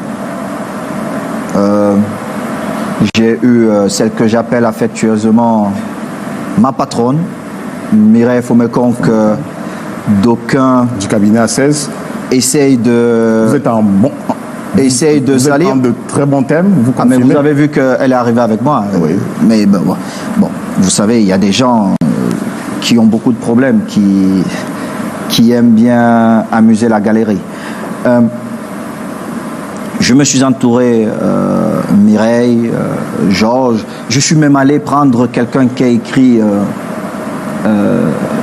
[SPEAKER 2] J'ai eu celle que j'appelle affectueusement ma patronne, Mireille Fomekon, que d'aucuns
[SPEAKER 1] du cabinet à 16
[SPEAKER 2] essayent de...
[SPEAKER 1] Vous êtes en bon...
[SPEAKER 2] Essaye de salir.
[SPEAKER 1] Vous êtes en de très bons thèmes, vous
[SPEAKER 2] mais vous avez vu qu'elle est arrivée avec moi.
[SPEAKER 1] Oui.
[SPEAKER 2] Mais bon, vous savez, il y a des gens qui ont beaucoup de problèmes, qui aiment bien amuser la galerie. Je me suis entouré, Mireille, Georges. Je suis même allé prendre quelqu'un qui a écrit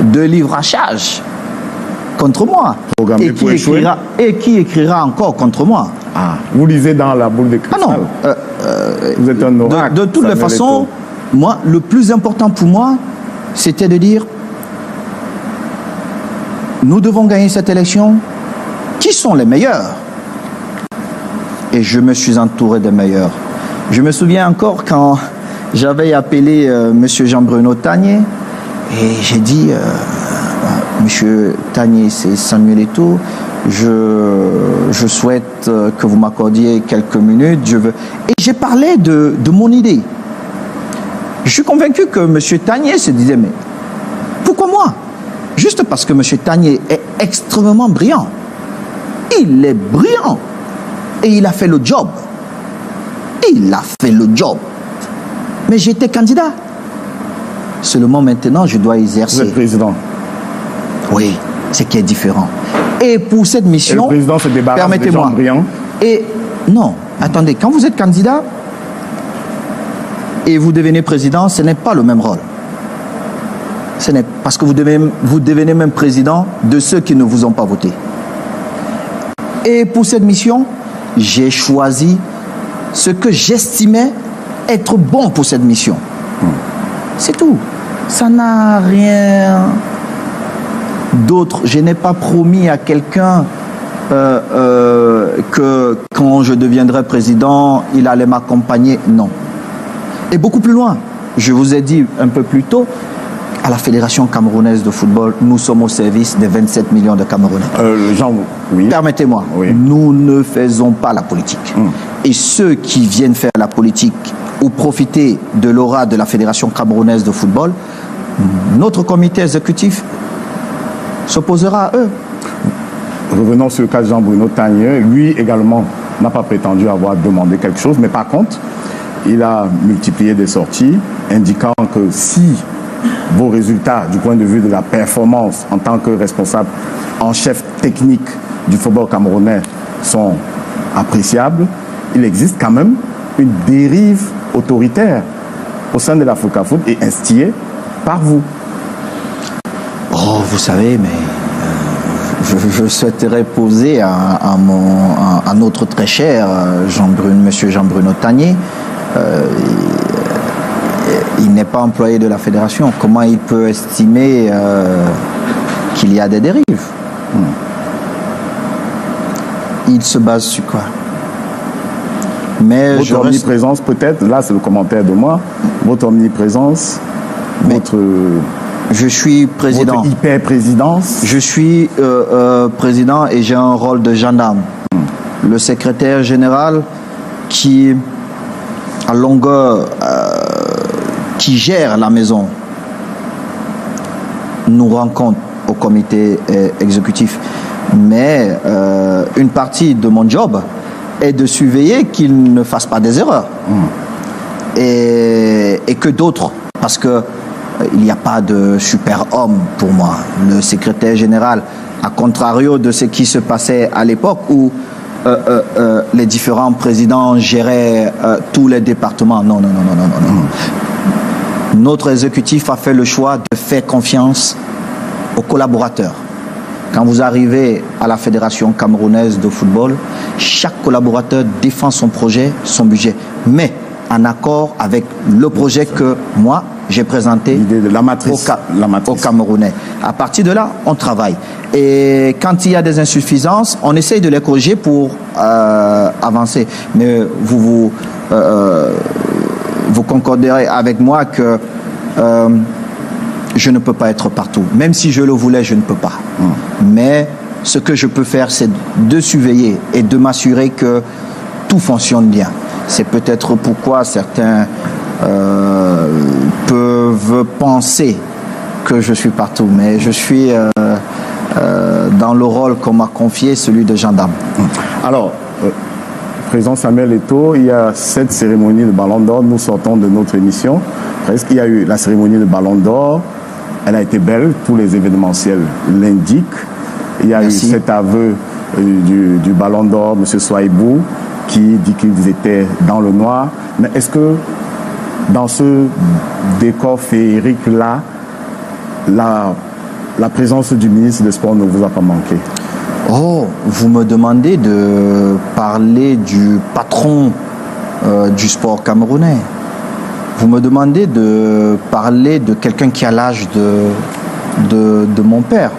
[SPEAKER 2] 2 livres à charge contre moi. Et qui écrira encore contre moi.
[SPEAKER 1] Ah, vous lisez dans la boule de cristal.
[SPEAKER 2] Ah non.
[SPEAKER 1] Vous êtes un oracle.
[SPEAKER 2] De toutes les façons, moi, le plus important pour moi, c'était de dire, nous devons gagner cette élection. Qui sont les meilleurs? Et je me suis entouré des meilleurs. Je me souviens encore quand j'avais appelé M. Jean-Bruno Tanier et j'ai dit, M. Tanier, c'est Samuel Eto'o, je souhaite que vous m'accordiez quelques minutes. Et j'ai parlé de mon idée. Je suis convaincu que M. Tanier se disait, mais pourquoi moi? Juste parce que M. Tanier est extrêmement brillant. Il est brillant. Et il a fait le job. Il a fait le job. Mais j'étais candidat. Seulement maintenant, je dois exercer.
[SPEAKER 1] Vous êtes président.
[SPEAKER 2] Oui, c'est qui est différent. Et pour cette mission,
[SPEAKER 1] et le président se débarrasse des gens brillants.
[SPEAKER 2] Et non, attendez, quand vous êtes candidat et vous devenez président, ce n'est pas le même rôle. Ce n'est parce que vous devenez même président de ceux qui ne vous ont pas voté. Et pour cette mission, j'ai choisi ce que j'estimais être bon pour cette mission. C'est tout. Ça n'a rien d'autre. Je n'ai pas promis à quelqu'un que quand je deviendrai président, il allait m'accompagner. Non. Et beaucoup plus loin, je vous ai dit un peu plus tôt, à la Fédération camerounaise de football, nous sommes au service des 27 millions de Camerounais.
[SPEAKER 1] Jean, oui.
[SPEAKER 2] Permettez-moi,
[SPEAKER 1] oui.
[SPEAKER 2] Nous ne faisons pas la politique. Et ceux qui viennent faire la politique ou profiter de l'aura de la Fédération camerounaise de football, notre comité exécutif s'opposera à eux.
[SPEAKER 1] Revenons sur le cas de Jean-Bruno Tanier. Lui également n'a pas prétendu avoir demandé quelque chose, mais par contre, il a multiplié des sorties indiquant que si vos résultats du point de vue de la performance en tant que responsable en chef technique du football camerounais sont appréciables, il existe quand même une dérive autoritaire au sein de l'Africafoot et instillée par vous.
[SPEAKER 2] Oh, vous savez, mais je souhaiterais poser à notre très cher monsieur Jean-Bruno Tanier. Il n'est pas employé de la fédération. Comment il peut estimer qu'il y a des dérives? Il se base sur quoi? Mais
[SPEAKER 1] votre omniprésence, peut-être, là c'est le commentaire de moi, votre omniprésence,
[SPEAKER 2] je suis président.
[SPEAKER 1] Votre hyper-présidence.
[SPEAKER 2] Je suis président et j'ai un rôle de gendarme. Le secrétaire général qui, à longueur, qui gère la maison, nous rencontre au comité exécutif. Mais une partie de mon job est de surveiller qu'il ne fasse pas des erreurs. Et que d'autres, parce que il n'y a pas de super-homme pour moi. Le secrétaire général, à contrario de ce qui se passait à l'époque où les différents présidents géraient tous les départements. Non. Notre exécutif a fait le choix de faire confiance aux collaborateurs. Quand vous arrivez à la Fédération camerounaise de football, chaque collaborateur défend son projet, son budget, mais en accord avec le projet que moi, j'ai présenté
[SPEAKER 1] de la matrice,
[SPEAKER 2] aux Camerounais. À partir de là, on travaille. Et quand il y a des insuffisances, on essaye de les corriger pour avancer. Mais vous concorderez avec moi que je ne peux pas être partout. Même si je le voulais, je ne peux pas. Mais ce que je peux faire, c'est de surveiller et de m'assurer que tout fonctionne bien. C'est peut-être pourquoi certains peuvent penser que je suis partout. Mais je suis dans le rôle qu'on m'a confié, celui de gendarme.
[SPEAKER 1] Alors, président Samuel Eto'o, il y a cette cérémonie de Ballon d'Or. Nous sortons de notre émission. Presque, il y a eu la cérémonie de Ballon d'Or. Elle a été belle, tous les événementiels l'indiquent. Il y a
[SPEAKER 2] Merci.
[SPEAKER 1] eu cet aveu du Ballon d'Or, M. Souaïbou, qui dit qu'ils étaient dans le noir. Mais est-ce que dans ce décor féerique-là, la présence du ministre des Sports ne vous a pas manqué?
[SPEAKER 2] Oh, vous me demandez de parler du patron du sport camerounais. Vous me demandez de parler de quelqu'un qui a l'âge de mon père.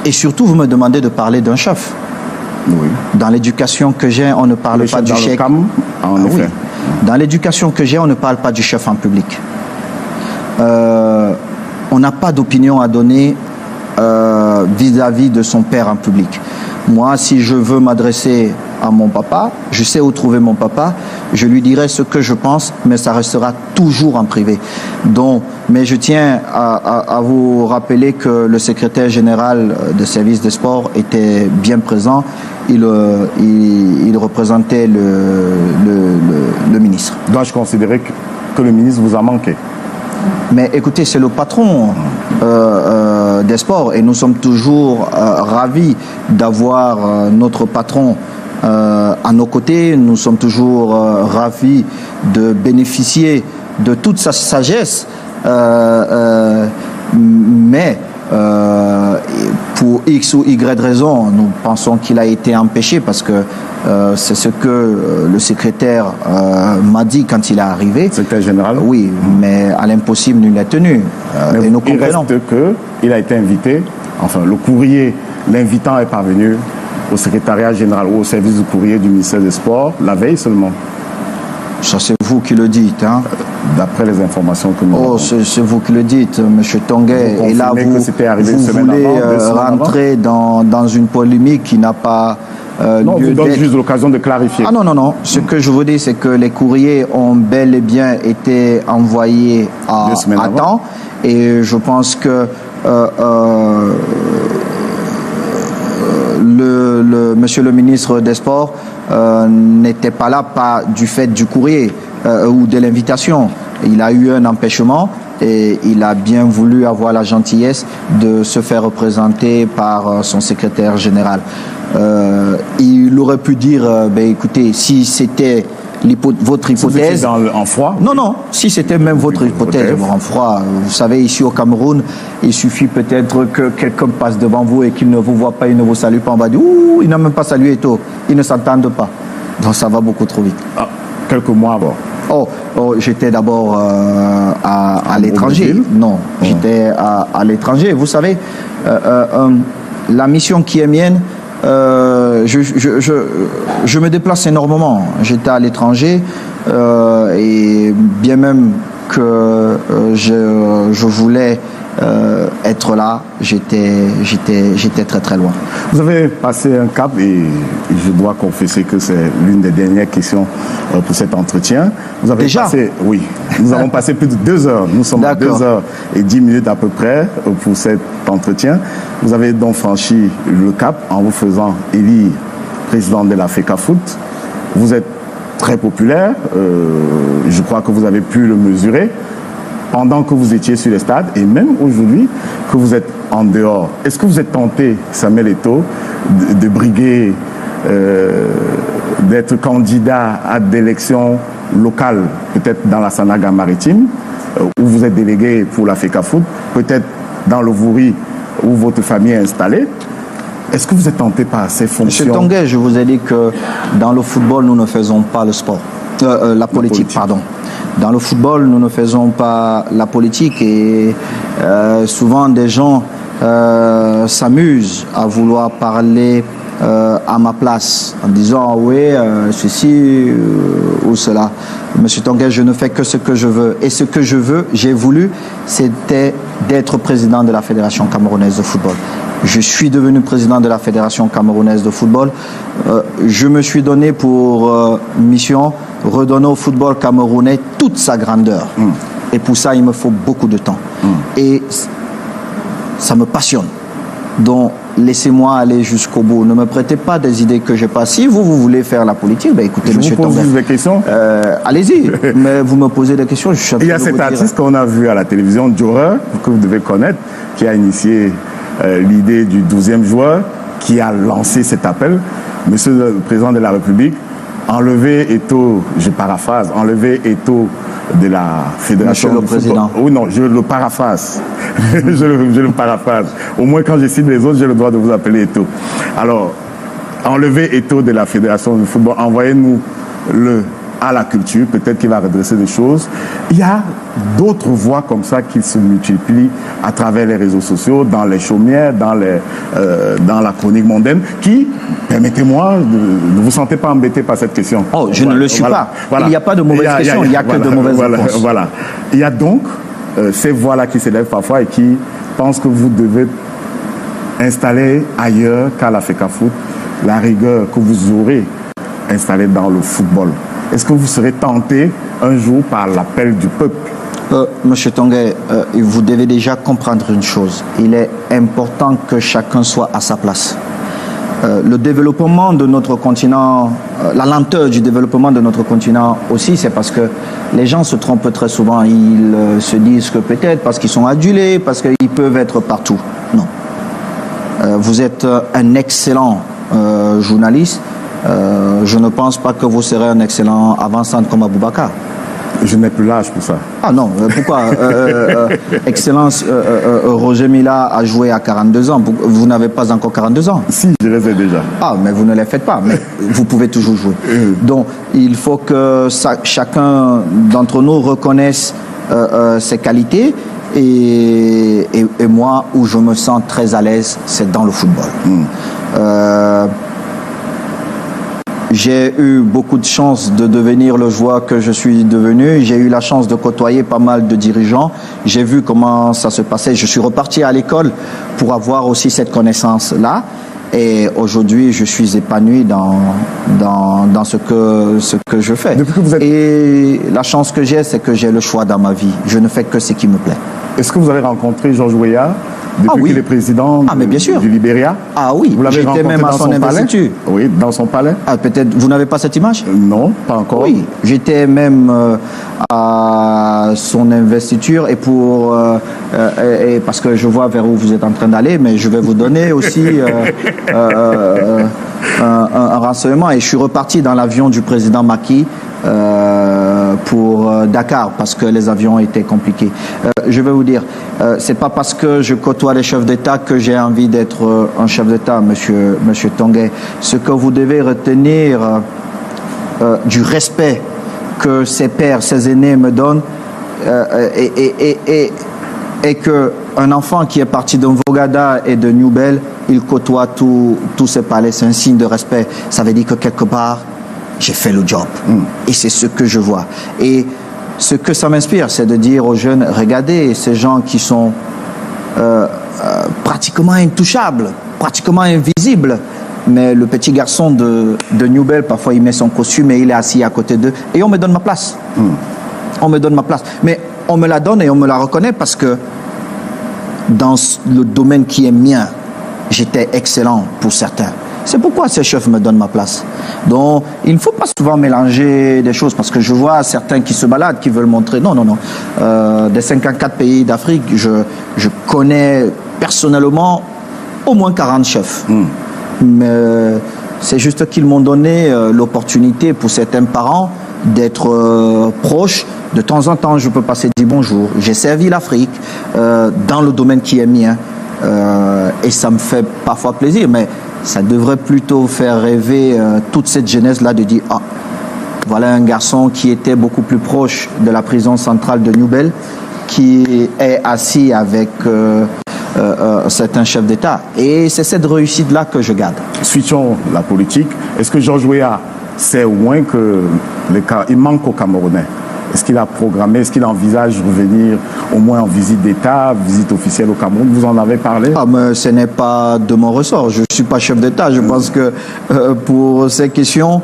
[SPEAKER 2] Et surtout, vous me demandez de parler d'un chef.
[SPEAKER 1] Oui.
[SPEAKER 2] Dans l'éducation que j'ai, on ne parle
[SPEAKER 1] Le
[SPEAKER 2] pas
[SPEAKER 1] chef
[SPEAKER 2] du
[SPEAKER 1] dans le
[SPEAKER 2] chèque.
[SPEAKER 1] CAM, en effet.
[SPEAKER 2] Oui. Dans l'éducation que j'ai, on ne parle pas du chef en public. On n'a pas d'opinion à donner vis-à-vis de son père en public. Moi, si je veux m'adresser à mon papa, je sais où trouver mon papa, je lui dirai ce que je pense, mais ça restera toujours en privé. Donc, mais je tiens à vous rappeler que le secrétaire général des services des sports était bien présent. Il représentait le ministre.
[SPEAKER 1] Dois-je considérer que le ministre vous a manqué?
[SPEAKER 2] Mais écoutez, c'est le patron des sports et nous sommes toujours ravis d'avoir notre patron à nos côtés. Nous sommes toujours ravis de bénéficier de toute sa sagesse. Mais pour X ou Y raison, nous pensons qu'il a été empêché parce que c'est ce que le secrétaire m'a dit quand il est arrivé.
[SPEAKER 1] Secrétaire général?
[SPEAKER 2] Oui, mais à l'impossible, nul n'est tenu. Et nous
[SPEAKER 1] il
[SPEAKER 2] comprenons.
[SPEAKER 1] reste qu'il a été invité, enfin le courrier, l'invitant est parvenu au secrétariat général ou au service du courrier du ministère des Sports la veille seulement,
[SPEAKER 2] Ça, c'est vous qui le dites. Hein.
[SPEAKER 1] d'après les informations que nous
[SPEAKER 2] Oh,
[SPEAKER 1] avons.
[SPEAKER 2] c'est vous qui le dites, M. Tonguet.
[SPEAKER 1] Vous
[SPEAKER 2] Et là,
[SPEAKER 1] confirmez que c'était arrivé une
[SPEAKER 2] vous
[SPEAKER 1] semaine
[SPEAKER 2] voulez
[SPEAKER 1] avant, 2 semaines
[SPEAKER 2] rentrer dans une polémique qui n'a pas
[SPEAKER 1] Non, on
[SPEAKER 2] lieu
[SPEAKER 1] vous donne
[SPEAKER 2] d'être.
[SPEAKER 1] juste l'occasion de clarifier.
[SPEAKER 2] Ah non, non, non. Ce que je vous dis, c'est que les courriers ont bel et bien été envoyés
[SPEAKER 1] 2 semaines
[SPEAKER 2] à
[SPEAKER 1] avant.
[SPEAKER 2] temps. Et je pense que monsieur le ministre des Sports n'était pas là, pas du fait du courrier ou de l'invitation. Il a eu un empêchement et il a bien voulu avoir la gentillesse de se faire représenter par son secrétaire général. Il aurait pu dire, ben, écoutez, si c'était votre
[SPEAKER 1] Vous étiez
[SPEAKER 2] hypothèse...
[SPEAKER 1] en froid?
[SPEAKER 2] Non, non, si c'était même votre hypothèse, en froid, vous savez, ici au Cameroun, il suffit peut-être que quelqu'un passe devant vous et qu'il ne vous voit pas, il ne vous salue pas, on va dire, ouh, il n'a même pas salué et tout, ils ne s'entendent pas. Donc ça va beaucoup trop vite.
[SPEAKER 1] Ah, quelques mois avant.
[SPEAKER 2] Oh, j'étais d'abord à l'étranger.
[SPEAKER 1] Brésil?
[SPEAKER 2] Non, j'étais à l'étranger. Vous savez, la mission qui est mienne, je me déplace énormément. J'étais à l'étranger et bien même que je voulais être là, j'étais très très loin.
[SPEAKER 1] Vous avez passé un cap et je dois confesser que c'est l'une des dernières questions pour cet entretien. Vous avez
[SPEAKER 2] Déjà?
[SPEAKER 1] passé, oui, nous avons passé plus de 2 heures. Nous sommes à
[SPEAKER 2] D'accord.
[SPEAKER 1] 2h10 à peu près pour cet entretien. Vous avez donc franchi le cap en vous faisant élire président de la FECAFOOT. Vous êtes très populaire, je crois que vous avez pu le mesurer pendant que vous étiez sur les stades et même aujourd'hui que vous êtes en dehors. Est-ce que vous êtes tenté, Samuel Eto'o, de briguer, d'être candidat à des élections locales, peut-être dans la Sanaga maritime, où vous êtes délégué pour la FECAFOOT, peut-être dans le Vouri où votre famille est installée? Est-ce que vous êtes tenté par ces fonctions?
[SPEAKER 2] Monsieur Tonguet, je vous ai dit que dans le football, nous ne faisons pas le sport. La politique, pardon. Dans le football, nous ne faisons pas la politique et souvent des gens s'amusent à vouloir parler à ma place en disant oui, ceci ou cela. Monsieur Tonguet, je ne fais que ce que je veux. Et ce que je veux, j'ai voulu, c'était d'être président de la Fédération camerounaise de football. Je suis devenu président de la Fédération camerounaise de football. Je me suis donné pour mission redonner au football camerounais toute sa grandeur. Et pour ça, il me faut beaucoup de temps. Et ça me passionne. Donc, laissez-moi aller jusqu'au bout. Ne me prêtez pas des idées que j'ai pas. Si vous voulez faire la politique, ben écoutez,
[SPEAKER 1] Je
[SPEAKER 2] monsieur
[SPEAKER 1] vous pose
[SPEAKER 2] Tonga.
[SPEAKER 1] des questions.
[SPEAKER 2] Allez-y, mais vous me posez des questions. Je suis
[SPEAKER 1] Il y a cet artiste qu'on a vu à la télévision, Jorer, que vous devez connaître, qui a initié l'idée du 12e joueur, qui a lancé cet appel. Monsieur le Président de la République, enlevez Eto'o, je paraphrase, enlevez Eto'o de la Fédération
[SPEAKER 2] Monsieur le
[SPEAKER 1] de
[SPEAKER 2] Président.
[SPEAKER 1] football. Oui, non, je le paraphrase. je le paraphrase. Au moins, quand je cite les autres, j'ai le droit de vous appeler Eto'o. Alors, enlevez Eto'o de la Fédération de football, envoyez-nous le à la culture, peut-être qu'il va redresser des choses. Il y a d'autres voies comme ça qui se multiplient à travers les réseaux sociaux, dans les chaumières, dans la chronique mondaine, qui, permettez-moi, ne vous sentez pas embêté par cette question.
[SPEAKER 2] Oh, je ne le suis pas. Il n'y a pas de mauvaises questions, il n'y a que de mauvaises réponses.
[SPEAKER 1] Voilà. Il y a donc ces voix-là qui s'élèvent parfois et qui pensent que vous devez installer ailleurs qu'à la FECAFOOT la rigueur que vous aurez installée dans le football. Est-ce que vous serez tenté un jour par l'appel du peuple?
[SPEAKER 2] Monsieur Tongué, vous devez déjà comprendre une chose. Il est important que chacun soit à sa place. Le développement de notre continent, la lenteur du développement de notre continent aussi, c'est parce que les gens se trompent très souvent. Ils se disent que peut-être parce qu'ils sont adulés, parce qu'ils peuvent être partout. Non. Vous êtes un excellent journaliste. Je ne pense pas que vous serez un excellent avant-centre comme Aboubakar.
[SPEAKER 1] Je n'ai plus l'âge pour ça.
[SPEAKER 2] Ah non, pourquoi Excellence, Roger Mila a joué à 42 ans. Vous n'avez pas encore 42 ans.
[SPEAKER 1] Si, je les ai déjà.
[SPEAKER 2] Ah, mais vous ne les faites pas. Mais vous pouvez toujours jouer. Donc, il faut que chacun d'entre nous reconnaisse ses qualités. Et moi, où je me sens très à l'aise, c'est dans le football. J'ai eu beaucoup de chance de devenir le joueur que je suis devenu. J'ai eu la chance de côtoyer pas mal de dirigeants. J'ai vu comment ça se passait. Je suis reparti à l'école pour avoir aussi cette connaissance-là. Et aujourd'hui, je suis épanoui dans ce que je fais.
[SPEAKER 1] Depuis que vous êtes...
[SPEAKER 2] Et la chance que j'ai, c'est que j'ai le choix dans ma vie. Je ne fais que ce qui me plaît.
[SPEAKER 1] Est-ce que vous avez rencontré Georges Weah depuis
[SPEAKER 2] oui.
[SPEAKER 1] qu'il est président
[SPEAKER 2] mais bien sûr.
[SPEAKER 1] du Libéria?
[SPEAKER 2] Ah oui,
[SPEAKER 1] vous l'avez
[SPEAKER 2] j'étais même à son investiture.
[SPEAKER 1] Oui, dans son palais.
[SPEAKER 2] Ah, peut-être, vous n'avez pas cette image?
[SPEAKER 1] Non, pas encore.
[SPEAKER 2] Oui, j'étais même à son investiture et parce que je vois vers où vous êtes en train d'aller, mais je vais vous donner aussi un renseignement. Et je suis reparti dans l'avion du président Macky pour Dakar parce que les avions étaient compliqués. Je vais vous dire, c'est pas parce que je côtoie les chefs d'État que j'ai envie d'être un chef d'État, monsieur Tongué. Ce que vous devez retenir du respect que ses pères, ses aînés me donnent et que un enfant qui est parti de Mvogada et de Newbel, il côtoie tous ces palais. C'est un signe de respect. Ça veut dire que quelque part, j'ai fait le job. Et c'est ce que je vois. Et ce que ça m'inspire, c'est de dire aux jeunes, regardez ces gens qui sont pratiquement intouchables, pratiquement invisibles. Mais le petit garçon de Newbel, parfois il met son costume et il est assis à côté d'eux. Et on me donne ma place. On me donne ma place. Mais on me la donne et on me la reconnaît parce que dans le domaine qui est mien, j'étais excellent pour certains. C'est pourquoi ces chefs me donnent ma place. Donc, il ne faut pas souvent mélanger des choses parce que je vois certains qui se baladent, qui veulent montrer. Non. Des 54 pays d'Afrique, je connais personnellement au moins 40 chefs. Mais c'est juste qu'ils m'ont donné l'opportunité pour certains parents d'être proches. De temps en temps, je peux passer dire bonjour. J'ai servi l'Afrique dans le domaine qui est mien et ça me fait parfois plaisir. Mais ça devrait plutôt faire rêver toute cette jeunesse-là de dire « Ah, voilà un garçon qui était beaucoup plus proche de la prison centrale de Newbel, qui est assis avec certains chefs d'État. » Et c'est cette réussite-là que je garde.
[SPEAKER 1] Switchons la politique. Est-ce que Georges Weah sait au moins qu'il manque aux Camerounais? Est-ce qu'il a programmé, est-ce qu'il envisage revenir au moins en visite d'État, visite officielle au Cameroun? Vous en avez parlé?
[SPEAKER 2] Ah, mais ce n'est pas de mon ressort. Je ne suis pas chef d'État. Je pense que pour ces questions,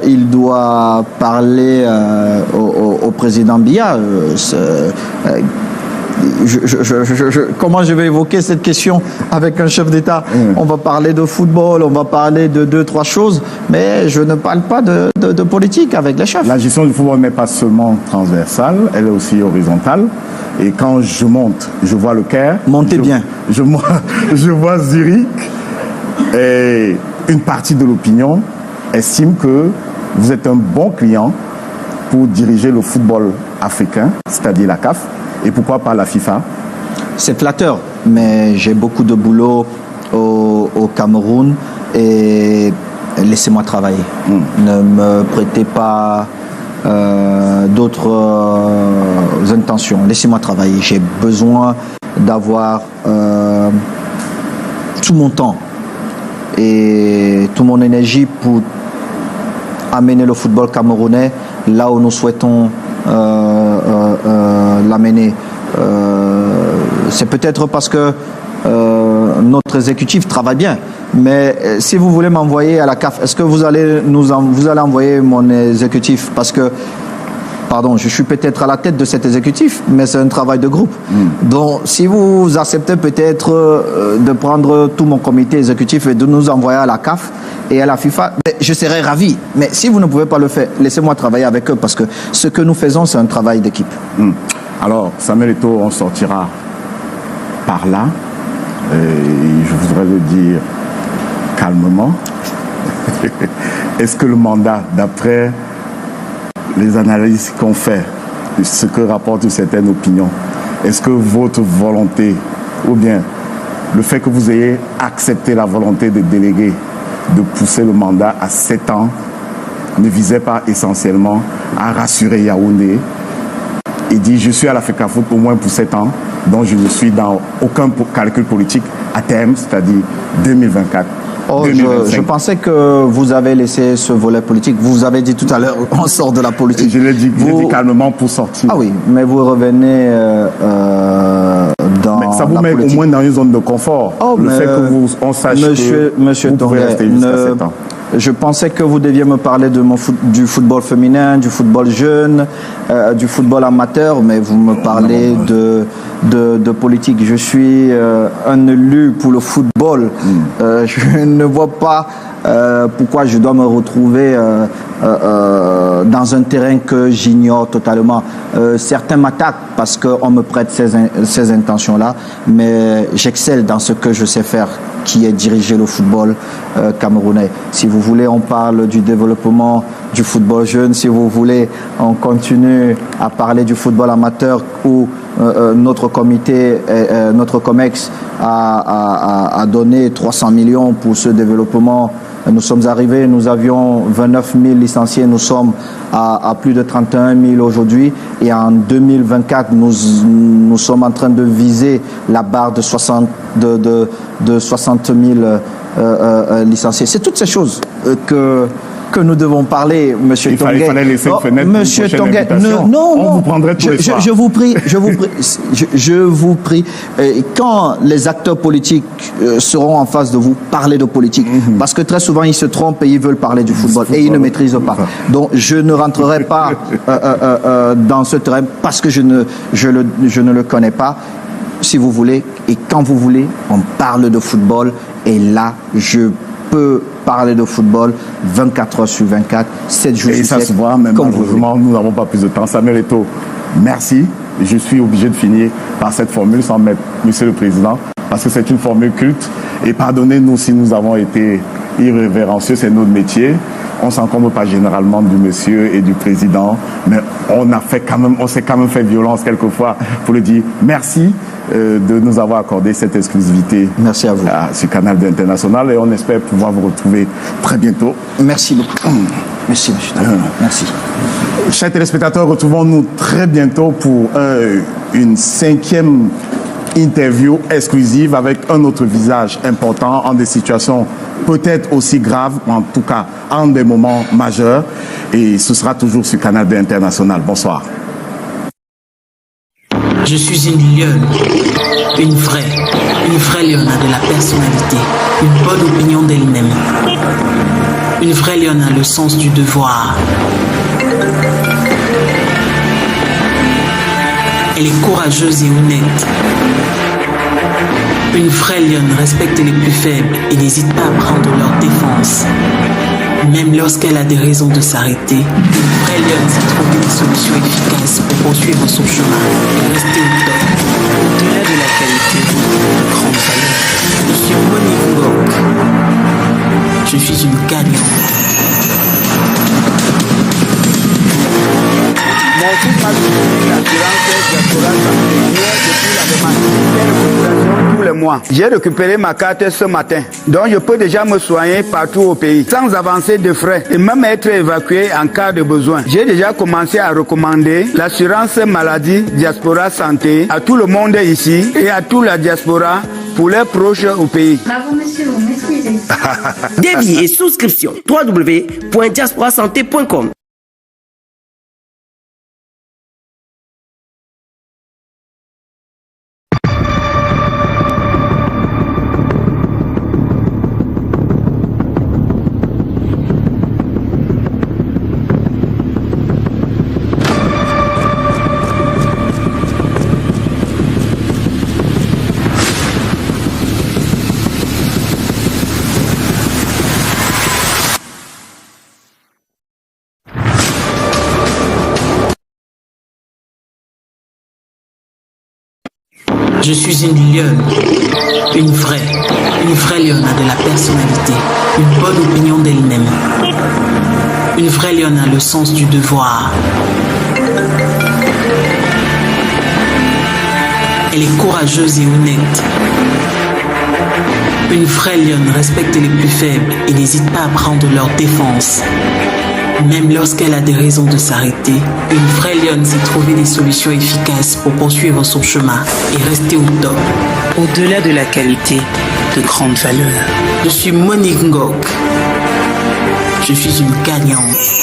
[SPEAKER 2] il doit parler au président Biya. comment je vais évoquer cette question avec un chef d'État? On va parler de football, on va parler de 2-3 choses, mais je ne parle pas de politique avec les chefs.
[SPEAKER 1] La gestion du football n'est pas seulement transversale, elle est aussi horizontale. Et quand je monte, je vois le Caire.
[SPEAKER 2] Montez bien.
[SPEAKER 1] Je vois Zurich. Et une partie de l'opinion estime que vous êtes un bon client pour diriger le football africain, c'est-à-dire la CAF, et pourquoi pas la FIFA?
[SPEAKER 2] C'est flatteur, mais j'ai beaucoup de boulot au Cameroun et laissez-moi travailler. Ne me prêtez pas d'autres intentions. Laissez-moi travailler. J'ai besoin d'avoir tout mon temps et toute mon énergie pour amener le football camerounais là où nous souhaitons l'amener. C'est peut-être parce que notre exécutif travaille bien, mais si vous voulez m'envoyer à la CAF, est-ce que vous allez envoyer mon exécutif? Parce que, pardon, je suis peut-être à la tête de cet exécutif, mais c'est un travail de groupe. Donc, si vous acceptez peut-être de prendre tout mon comité exécutif et de nous envoyer à la CAF et à la FIFA, je serais ravi. Mais si vous ne pouvez pas le faire, laissez-moi travailler avec eux, parce que ce que nous faisons, c'est un travail d'équipe.
[SPEAKER 1] Alors, Samuel Eto'o, on sortira par là. Et je voudrais le dire calmement. Est-ce que le mandat, d'après les analyses qu'on fait, ce que rapportent certaines opinions, est-ce que votre volonté, ou bien le fait que vous ayez accepté la volonté des délégués de pousser le mandat à 7 ans, ne visait pas essentiellement à rassurer Yaoundé et dire je suis à la FECAFOOT au moins pour 7 ans, donc je ne suis dans aucun calcul politique à terme, c'est-à-dire 2024.
[SPEAKER 2] Je pensais que vous avez laissé ce volet politique. Vous avez dit tout à l'heure, on sort de la politique.
[SPEAKER 1] Je l'ai dit, calmement pour sortir.
[SPEAKER 2] Ah oui, mais vous revenez dans.
[SPEAKER 1] Mais ça vous met au moins dans une zone de confort. Le fait que on sache que vous pouvez rester jusqu'à 7 ans.
[SPEAKER 2] Je pensais que vous deviez me parler du football féminin, du football jeune, du football amateur, mais vous me parlez de politique. Je suis un élu pour le football. Je ne vois pas pourquoi je dois me retrouver dans un terrain que j'ignore totalement. Certains m'attaquent parce qu'on me prête ces intentions-là, mais j'excelle dans ce que je sais faire, qui est diriger le football camerounais. Si vous voulez, on parle du développement du football jeune. Si vous voulez, on continue à parler du football amateur où notre comité, notre COMEX a donné 300 millions pour ce développement. Nous sommes arrivés, nous avions 29 000 licenciés, nous sommes à plus de 31 000 aujourd'hui. Et en 2024, nous sommes en train de viser la barre de 60 000 licenciés. C'est toutes ces choses que nous devons parler, Monsieur Tonguet.
[SPEAKER 1] Il fallait laisser une fenêtre
[SPEAKER 2] Monsieur Tonguet,
[SPEAKER 1] on vous prendrait tous les soirs.
[SPEAKER 2] Je vous prie, je vous prie. Quand les acteurs politiques seront en face de vous, parlez de politique. Parce que très souvent, ils se trompent et ils veulent parler du football et ils ne maîtrisent pas. Donc, je ne rentrerai pas dans ce terrain parce que je ne le connais pas. Si vous voulez, et quand vous voulez, on parle de football. Et là, je peux parler de football 24 heures sur 24, 7 jours sur 7.
[SPEAKER 1] Et ça se voit, mais malheureusement, nous n'avons pas plus de temps. Samuel Eto'o, merci. Je suis obligé de finir par cette formule sans mettre Monsieur le Président, parce que c'est une formule culte. Et pardonnez-nous si nous avons été irrévérencieux, c'est notre métier. On ne s'encombre pas généralement du monsieur et du président, mais on s'est quand même fait violence quelquefois pour le dire. Merci de nous avoir accordé cette exclusivité.
[SPEAKER 2] Merci à vous.
[SPEAKER 1] Sur Canal International, et on espère pouvoir vous retrouver très bientôt.
[SPEAKER 2] Merci beaucoup. Merci, monsieur. Merci.
[SPEAKER 1] Chers téléspectateurs, retrouvons-nous très bientôt pour une 5e interview exclusive avec un autre visage important en des situations peut-être aussi graves, en tout cas en des moments majeurs. Et ce sera toujours sur Canal International. Bonsoir.
[SPEAKER 3] Je suis une lionne, une vraie lionne a de la personnalité, une bonne opinion d'elle-même. Une vraie lionne a le sens du devoir. Elle est courageuse et honnête. Une vraie lionne respecte les plus faibles et n'hésite pas à prendre leur défense. Même lorsqu'elle a des raisons de s'arrêter, une vraie lionne sait trouver des solutions efficaces pour poursuivre son chemin et rester au top. Au-delà de la qualité, de grande valeur. Je suis Monique Ngok. Je suis une gagnante.
[SPEAKER 4] Mon fils m'a soutenu l'assurance diaspora santé depuis la demande. Tous les mois. J'ai récupéré ma carte ce matin, donc je peux déjà me soigner partout au pays, sans avancer de frais et même être évacué en cas de besoin. J'ai déjà commencé à recommander l'assurance maladie diaspora santé à tout le monde ici et à toute la diaspora pour les proches au pays.
[SPEAKER 5] Bravo monsieur, vous maîtrisez.
[SPEAKER 6] Devis et souscription www.diasporasanté.com.
[SPEAKER 3] Je suis une lionne, une vraie lionne a de la personnalité, une bonne opinion d'elle-même. Une vraie lionne a le sens du devoir. Elle est courageuse et honnête. Une vraie lionne respecte les plus faibles et n'hésite pas à prendre leur défense. Même lorsqu'elle a des raisons de s'arrêter, une vraie lionne sait trouver des solutions efficaces pour poursuivre son chemin et rester au top. Au-delà de la qualité, de grande valeur. Je suis Monique Ngok. Je suis une gagnante.